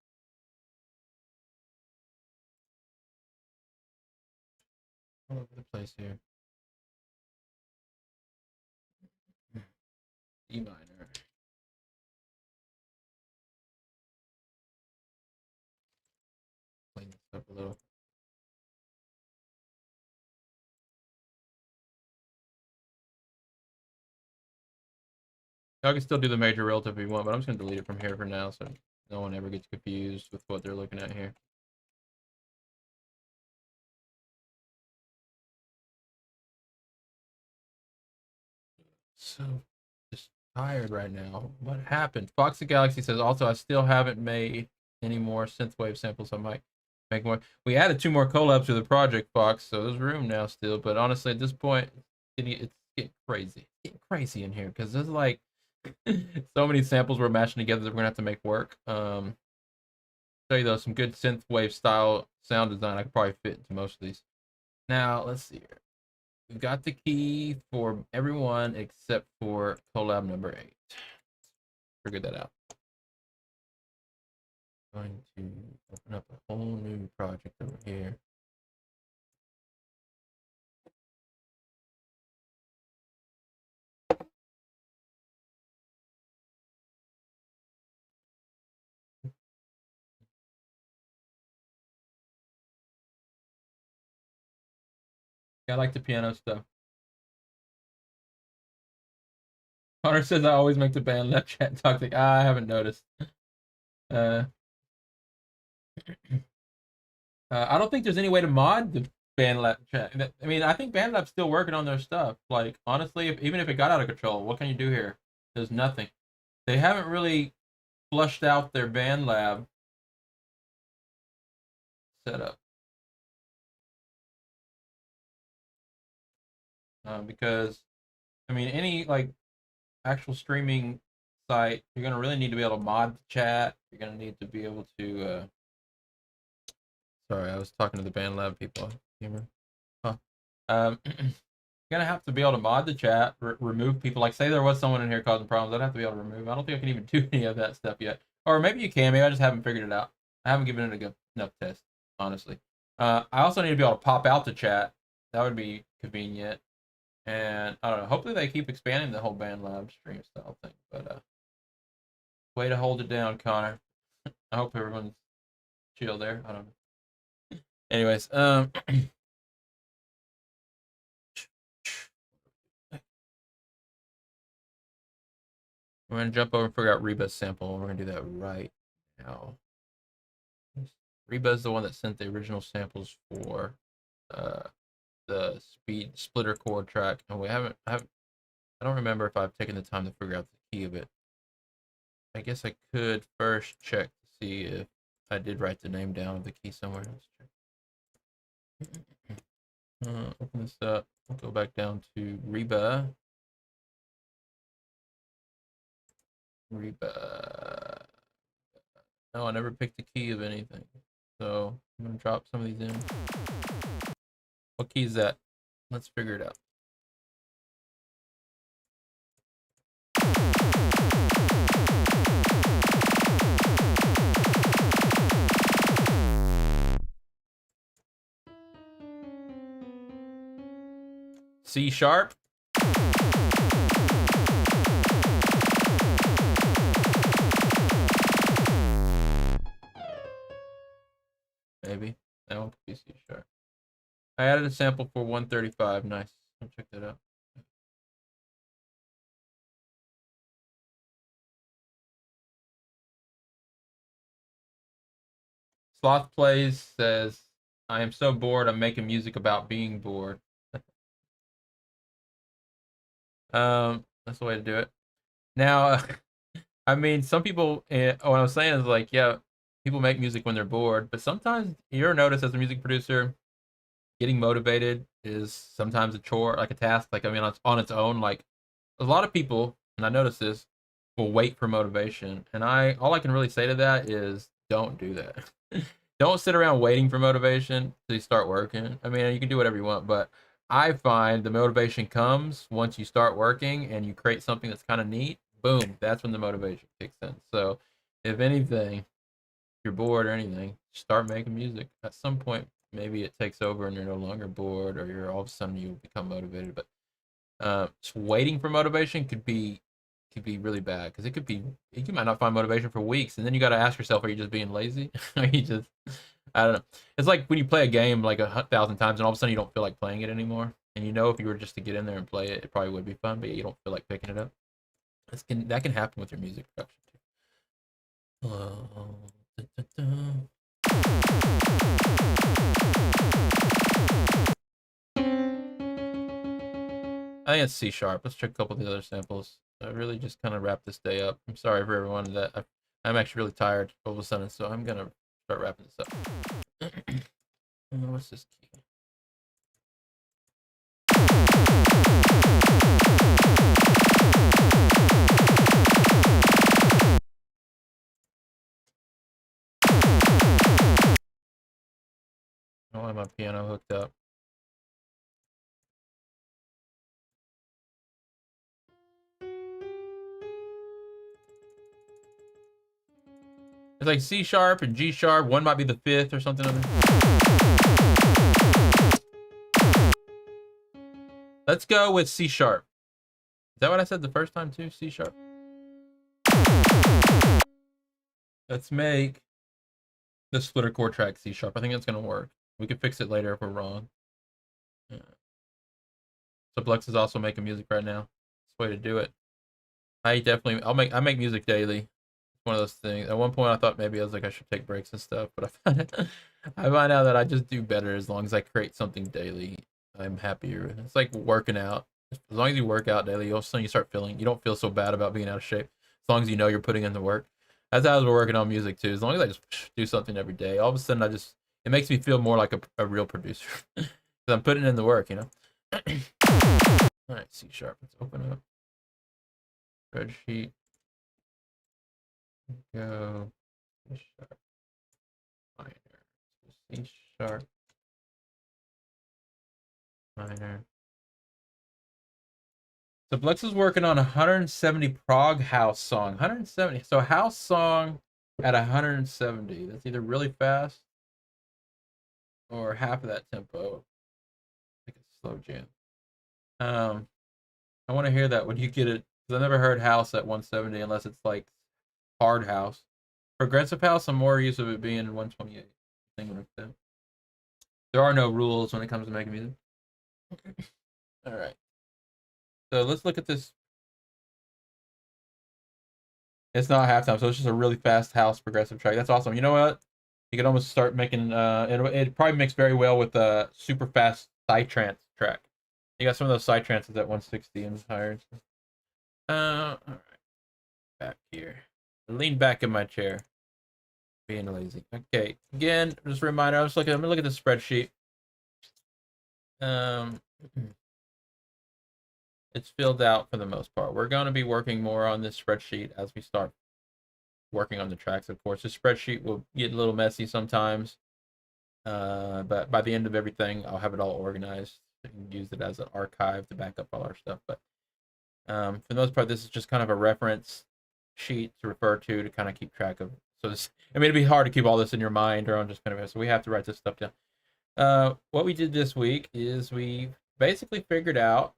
Speaker 1: All over the place here. D minor. Clean this up a little. I can still do the major relative if you want, but I'm just going to delete it from here for now so no one ever gets confused with what they're looking at here. So just tired right now. What happened? Foxy Galaxy says, also, I still haven't made any more synthwave samples. I might make more. We added 2 more collabs to the project, Fox, so there's room now still. But honestly, at this point, it's getting crazy. It's getting crazy in here because there's like so many samples we're mashing together that we're gonna have to make work. Show you though some good synthwave style sound design. I could probably fit into most of these. Now let's see here. We've got the key for everyone except for collab number 8. Figure that out. I'm going to open up a whole new project over here. I like the piano stuff. Connor says I always make the band left chat toxic. I haven't noticed. I don't think there's any way to mod the BandLab chat. I mean, I think BandLab's still working on their stuff. Like, honestly, even if it got out of control, what can you do here? There's nothing. They haven't really flushed out their BandLab setup. Because, I mean, any, like, actual streaming site, you're going to really need to be able to mod the chat. You're going to need to be able to, sorry, I was talking to the BandLab people. Huh. You're gonna have to be able to mod the chat, remove people. Like, say there was someone in here causing problems, I'd have to be able to remove. I don't think I can even do any of that stuff yet. Or maybe you can. Maybe I just haven't figured it out. I haven't given it a good enough test, honestly. I also need to be able to pop out the chat. That would be convenient. And I don't know. Hopefully they keep expanding the whole BandLab stream style thing. But way to hold it down, Connor. I hope everyone's chill there. I don't know. Anyways, we're going to jump over and figure out Reba's sample. We're going to do that right now. Reba is the one that sent the original samples for the speed splitter chord track. And I don't remember if I've taken the time to figure out the key of it. I guess I could first check to see if I did write the name down of the key somewhere. Let's check. Open this up. We'll go back down to Reba. No, I never picked the key of anything. So I'm gonna drop some of these in. What key is that? Let's figure it out. C sharp. see C sharp. I added a sample for 135. Nice. I'll check that out. Sloth Plays says, I am so bored, I'm making music about being bored. That's the way to do it. Now, I mean, some people, what I was saying is like, yeah, people make music when they're bored, but sometimes you'll notice as a music producer, getting motivated is sometimes a chore, like a task. Like, I mean, on its own, like a lot of people, and I notice this, will wait for motivation. And all I can really say to that is don't do that. Don't sit around waiting for motivation to start working. I mean, you can do whatever you want, but I find the motivation comes once you start working and you create something that's kind of neat. Boom, that's when the motivation kicks in. So, if anything, if you're bored or anything, start making music. At some point, maybe it takes over and you're no longer bored, or you're all of a sudden you become motivated. But just waiting for motivation could be really bad, because you might not find motivation for weeks, and then you got to ask yourself, are you just being lazy? Are you just, I don't know. It's like when you play a game like 1,000 times and all of a sudden you don't feel like playing it anymore, and you know if you were just to get in there and play it, it probably would be fun, but you don't feel like picking it up. That can happen with your music production too. Da, da, da. I think it's C sharp. Let's check a couple of the other samples. I really just kind of wrap this day up. I'm sorry for everyone that I'm actually really tired all of a sudden, so I'm gonna start wrapping this up. What's this key? I don't have my piano hooked up. It's like C sharp and G sharp. One might be the fifth or something. Let's go with C sharp. Is that what I said the first time too? C sharp. Let's make the splitter chord track C sharp. I think that's gonna work. We can fix it later if we're wrong. Yeah. Sublex is also making music right now. That's the way to do it. I make music daily. It's one of those things. At one point I thought maybe I was like I should take breaks and stuff, but I find out that I just do better as long as I create something daily. I'm happier. It's like working out. As long as you work out daily, all of a sudden you don't feel so bad about being out of shape. As long as you know you're putting in the work. That's how we're working on music too. As long as I just do something every day, all of a sudden it makes me feel more like a real producer. Because I'm putting in the work, you know. All right, C sharp. Let's open up spreadsheet. Go C sharp minor. C sharp minor. So Blex is working on 170 prog house song. 170. So house song at 170. That's either really fast or half of that tempo. Like a slow jam. I want to hear that when you get it, because I never heard house at 170 unless it's like hard house. Progressive house, I'm more used to it being 128. Thing like that. There are no rules when it comes to making music. All right. So let's look at this. It's not halftime, so it's just a really fast house progressive track. That's awesome. You know what? You could almost start making. It probably mixed very well with a super fast psytrance track. You got some of those psytrances at 160 and higher. All right. Back here. Lean back in my chair. Being lazy. Okay. Again, just a reminder. I'm gonna look at the spreadsheet. It's filled out for the most part. We're going to be working more on this spreadsheet as we start working on the tracks, of course. The spreadsheet will get a little messy sometimes, but by the end of everything, I'll have it all organized and use it as an archive to back up all our stuff. But for the most part, this is just kind of a reference sheet to refer to kind of keep track of. So it'd be hard to keep all this in your mind or on just kind of, so we have to write this stuff down. What we did this week is we basically figured out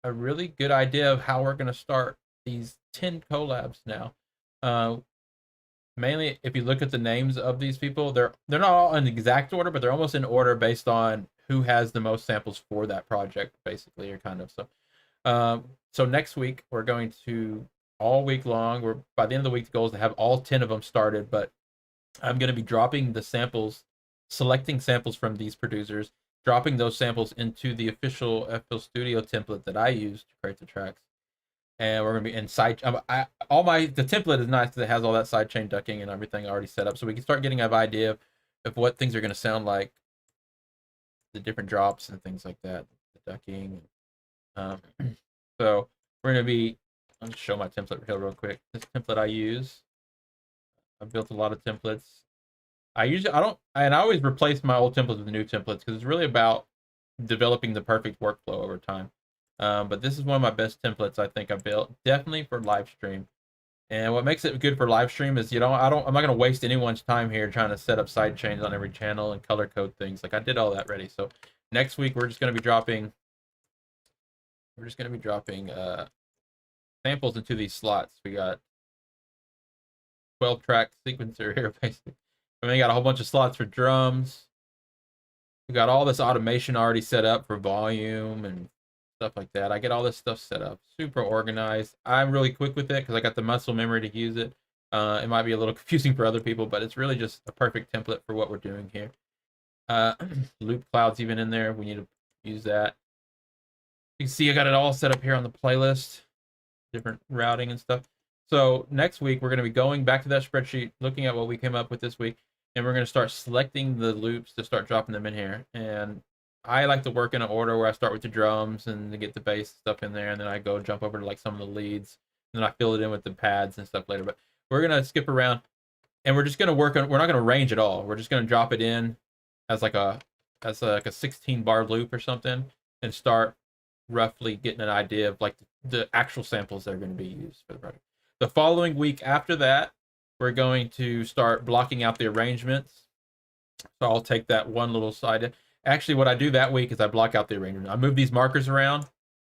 Speaker 1: a really good idea of how we're going to start these 10 collabs now. mainly if you look at the names of these people, they're not all in exact order, but they're almost in order based on who has the most samples for that project, basically, or kind of. So next week we're going to all week long. We're by the end of the week the goal is to have all 10 of them started, but I'm going to be dropping the samples, selecting samples from these producers, dropping those samples into the official FL Studio template that I use to create the tracks. And we're gonna be in side. The template is nice because it has all that sidechain ducking and everything already set up, so we can start getting an idea of what things are gonna sound like, the different drops and things like that, the ducking. Um, so we're gonna be. I'll just show my template here real quick. This template I use. I've built a lot of templates. I always replace my old templates with new templates because it's really about developing the perfect workflow over time. But this is one of my best templates I think I built, definitely for live stream. And what makes it good for live stream is, I'm not gonna waste anyone's time here trying to set up side chains on every channel and color code things. Like I did all that ready. So next week we're just gonna be dropping samples into these slots. We got 12 track sequencer here basically. And then we got a whole bunch of slots for drums. We got all this automation already set up for volume and stuff like that. I get all this stuff set up, super organized. I'm really quick with it because I got the muscle memory to use it. It might be a little confusing for other people, but it's really just a perfect template for what we're doing here. Loop clouds even in there. We need to use that. You can see I got it all set up here on the playlist, different routing and stuff. So next week we're going to be going back to that spreadsheet, looking at what we came up with this week, and we're going to start selecting the loops to start dropping them in here. And I like to work in an order where I start with the drums and to get the bass stuff in there, and then I go jump over to like some of the leads, and then I fill it in with the pads and stuff later. But we're gonna skip around, and we're just gonna work on. We're not gonna arrange at all. We're just gonna drop it in as like a 16 bar loop or something, and start roughly getting an idea of like the actual samples that are going to be used for the project. The following week after that, we're going to start blocking out the arrangements. So I'll take that one little side. Actually, what I do that week is I block out the arrangement. I move these markers around,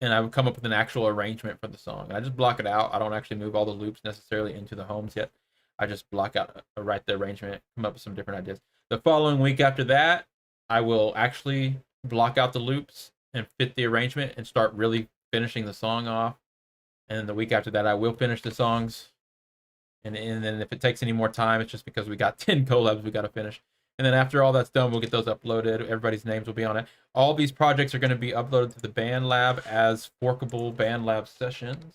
Speaker 1: and I would come up with an actual arrangement for the song. I just block it out. I don't actually move all the loops necessarily into the homes yet. I just block out, write the arrangement, come up with some different ideas. The following week after that, I will actually block out the loops and fit the arrangement and start really finishing the song off. And then the week after that, I will finish the songs. And then if it takes any more time, it's just because we got 10 collabs we got to finish. And then after all that's done, we'll get those uploaded. Everybody's names will be on it. All these projects are going to be uploaded to the BandLab as forkable BandLab sessions.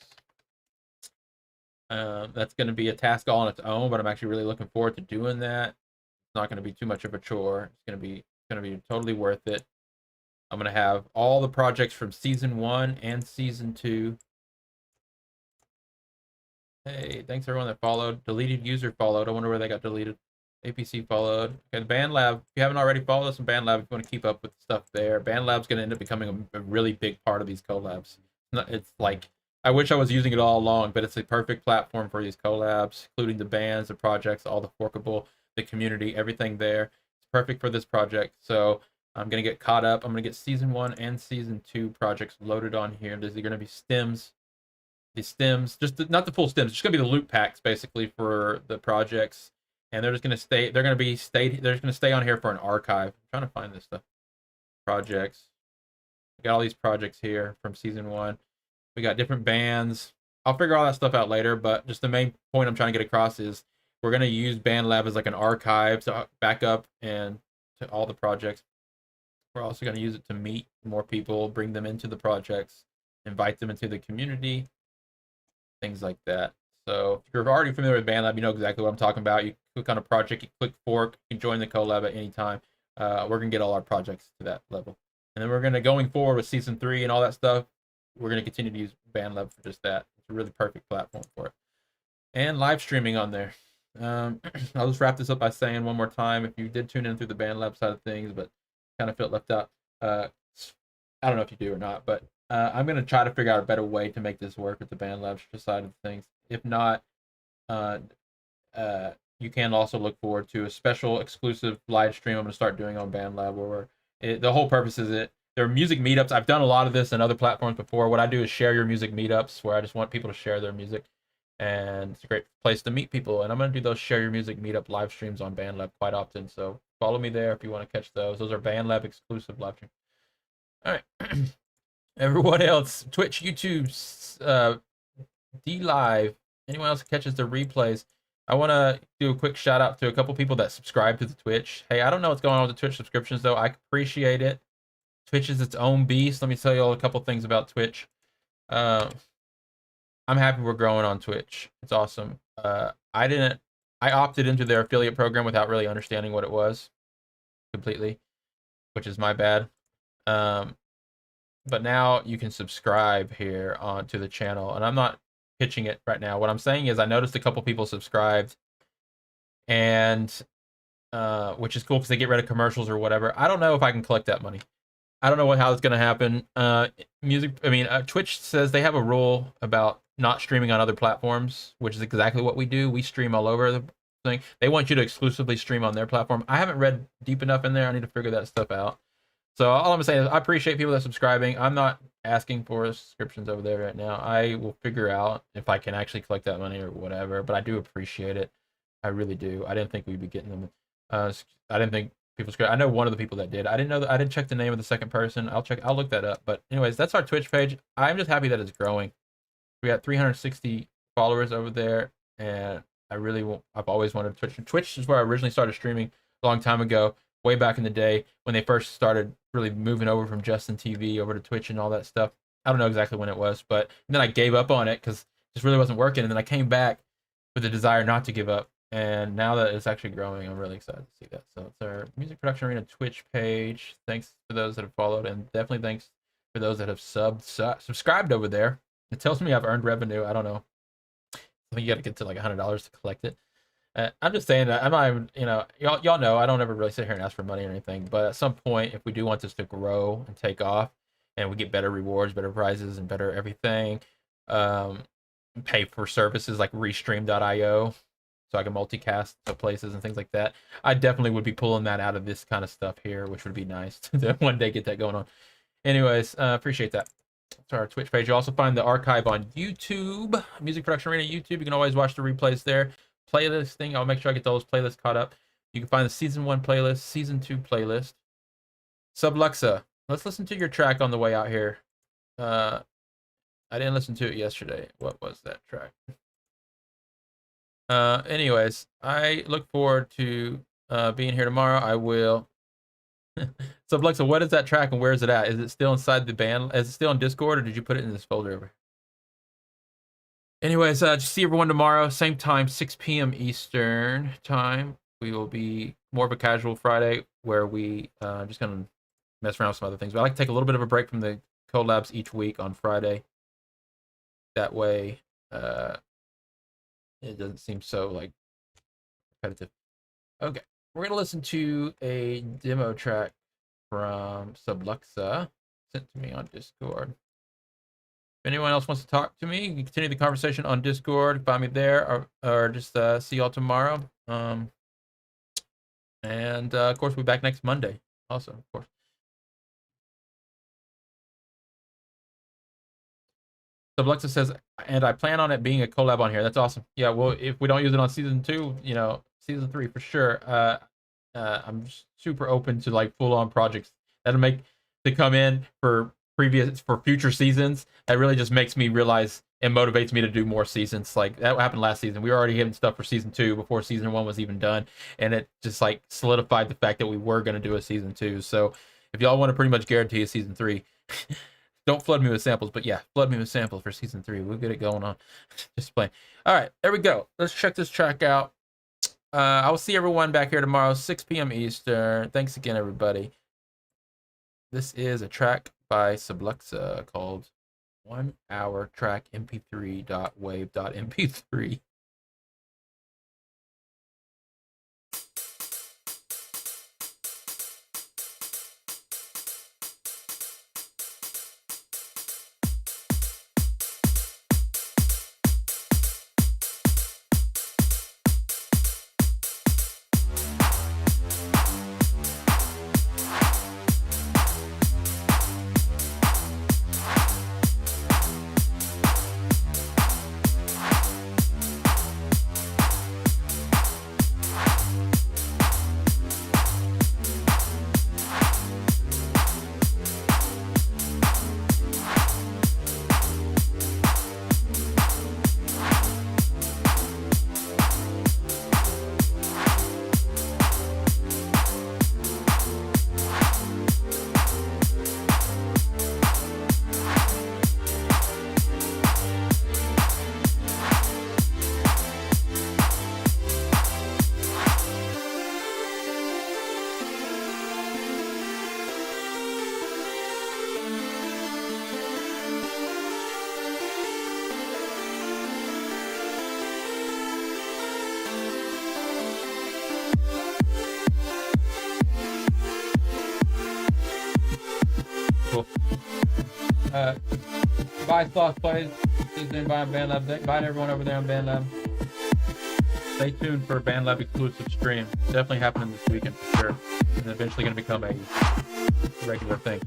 Speaker 1: That's going to be a task all on its own, but I'm actually really looking forward to doing that. It's not going to be too much of a chore. It's going to be totally worth it. I'm going to have all the projects from season 1 and season 2. Hey, thanks everyone that followed. Deleted user followed. I wonder where they got deleted. APC followed. Okay, the BandLab. If you haven't already followed us in BandLab, if you want to keep up with stuff there, BandLab's going to end up becoming a really big part of these collabs. It's like, I wish I was using it all along, but it's a perfect platform for these collabs, including the bands, the projects, all the forkable, the community, everything there. It's perfect for this project. So I'm going to get caught up. I'm going to get season 1 and season 2 projects loaded on here. These are going to be stems. The stems, not the full stems, it's just gonna be the loop packs basically for the projects, and they're just gonna stay. They're just gonna stay on here for an archive. I'm trying to find this stuff. Projects. We got all these projects here from season 1. We got different bands. I'll figure all that stuff out later, but just the main point I'm trying to get across is we're gonna use BandLab as like an archive to back up and to all the projects. We're also gonna use it to meet more people, bring them into the projects, invite them into the community. Things like that. So if you're already familiar with BandLab, you know exactly what I'm talking about. You click on a project, you click fork, you can join the collab at any time. We're gonna get all our projects to that level, and then we're gonna going forward with season 3 and all that stuff. We're gonna continue to use BandLab for just that. It's a really perfect platform for it, and live streaming on there. I'll just wrap this up by saying one more time, if you did tune in through the BandLab side of things, but kind of felt left out, I don't know if you do or not, but I'm going to try to figure out a better way to make this work with the BandLab side of things. If not, you can also look forward to a special exclusive live stream I'm going to start doing on BandLab, where the whole purpose is there are music meetups. I've done a lot of this on other platforms before. What I do is share your music meetups, where I just want people to share their music. and it's a great place to meet people. And I'm gonna do those Share Your Music meetup live streams on BandLab quite often. So follow me there if you want to catch those. Those are BandLab exclusive live streams. All right. Everyone else, Twitch, YouTube, D Live, anyone else who catches the replays, I want to do a quick shout out to a couple people that subscribe to the Twitch. Hey, I don't know what's going on with the Twitch subscriptions though. I appreciate it. Twitch is its own beast. Let me tell you all a couple things about Twitch. I'm happy we're growing on Twitch. It's awesome. I opted into their affiliate program without really understanding what it was completely, which is my bad. But now you can subscribe here to the channel, and I'm not pitching it right now. What I'm saying is I noticed a couple people subscribed, and which is cool because they get rid of commercials or whatever. I don't know if I can collect that money. I don't know how it's going to happen. Twitch says they have a rule about not streaming on other platforms, which is exactly what we do. We stream all over the thing. They want you to exclusively stream on their platform. I haven't read deep enough in there. I need to figure that stuff out. So all I'm saying is I appreciate people that are subscribing. I'm not asking for subscriptions over there right now. I will figure out if I can actually collect that money or whatever, but I do appreciate it. I really do. I didn't think we'd be getting them. I didn't think people subscribe. I know one of the people that did. I didn't know that. I didn't check the name of the second person. I'll look that up. But anyways, that's our Twitch page. I'm just happy that it's growing. We got 360 followers over there, and I've always wanted Twitch. Twitch is where I originally started streaming a long time ago, way back in the day when they first started really moving over from Justin TV over to Twitch and all that stuff. I don't know exactly when it was, but then I gave up on it because it just really wasn't working. And then I came back with a desire not to give up. And now that it's actually growing, I'm really excited to see that. So it's our Music Production Arena Twitch page. Thanks for those that have followed, and definitely thanks for those that have subscribed over there. It tells me I've earned revenue. I don't know. I think you got to get to like $100 to collect it. I'm just saying that I'm not even, y'all know I don't ever really sit here and ask for money or anything. But at some point, if we do want this to grow and take off, and we get better rewards, better prizes, and better everything, pay for services like Restream.io, so I can multicast to places and things like that, I definitely would be pulling that out of this kind of stuff here, which would be nice to one day get that going on. Anyways, appreciate that. That's our Twitch page. You also find the archive on YouTube, Music Production Arena YouTube. You can always watch the replays there. Playlist thing, I'll make sure I get those playlists caught up. You can find the season 1 playlist, season 2 playlist. Subluxa, let's listen to your track on the way out here. I didn't listen to it yesterday. What was that track? Anyways, I look forward to being here tomorrow. I will. Subluxa, what is that track and where is it at? Is it still inside the band? Is it still on Discord, or did you put it in this folder? Anyways, just see everyone tomorrow, same time, 6 p.m. Eastern time. We will be more of a casual Friday where we just gonna mess around with some other things. But I like to take a little bit of a break from the collabs each week on Friday. That way, it doesn't seem so like repetitive. Okay, we're gonna listen to a demo track from Subluxa sent to me on Discord. If anyone else wants to talk to me, you can continue the conversation on Discord. Find me there, or just see y'all tomorrow. And of course, we'll be back next Monday. Also, of course. Subluxa says, and I plan on it being a collab on here. That's awesome. Yeah, well, if we don't use it on season 2, season 3 for sure. I'm super open to like full-on projects that'll make to come in for future seasons. That really just makes me realize and motivates me to do more seasons. Like that happened last season. We were already hitting stuff for season 2 before season 1 was even done, and it just like solidified the fact that we were going to do a season 2. So if y'all want to pretty much guarantee a season 3, don't flood me with samples, but yeah, flood me with samples for season 3. We'll get it going on. Just playing. All right, there we go. Let's check this track out. I will see everyone back here tomorrow, 6 p.m. Eastern. Thanks again, everybody. This is a track by Subluxa called 1 Hour Track mp3.wave.mp3. Bye, Sloth Plays. See you soon. Bye, BandLab. Bye to everyone over there on BandLab. Stay tuned for a BandLab exclusive stream. Definitely happening this weekend for sure. And eventually going to become a regular thing.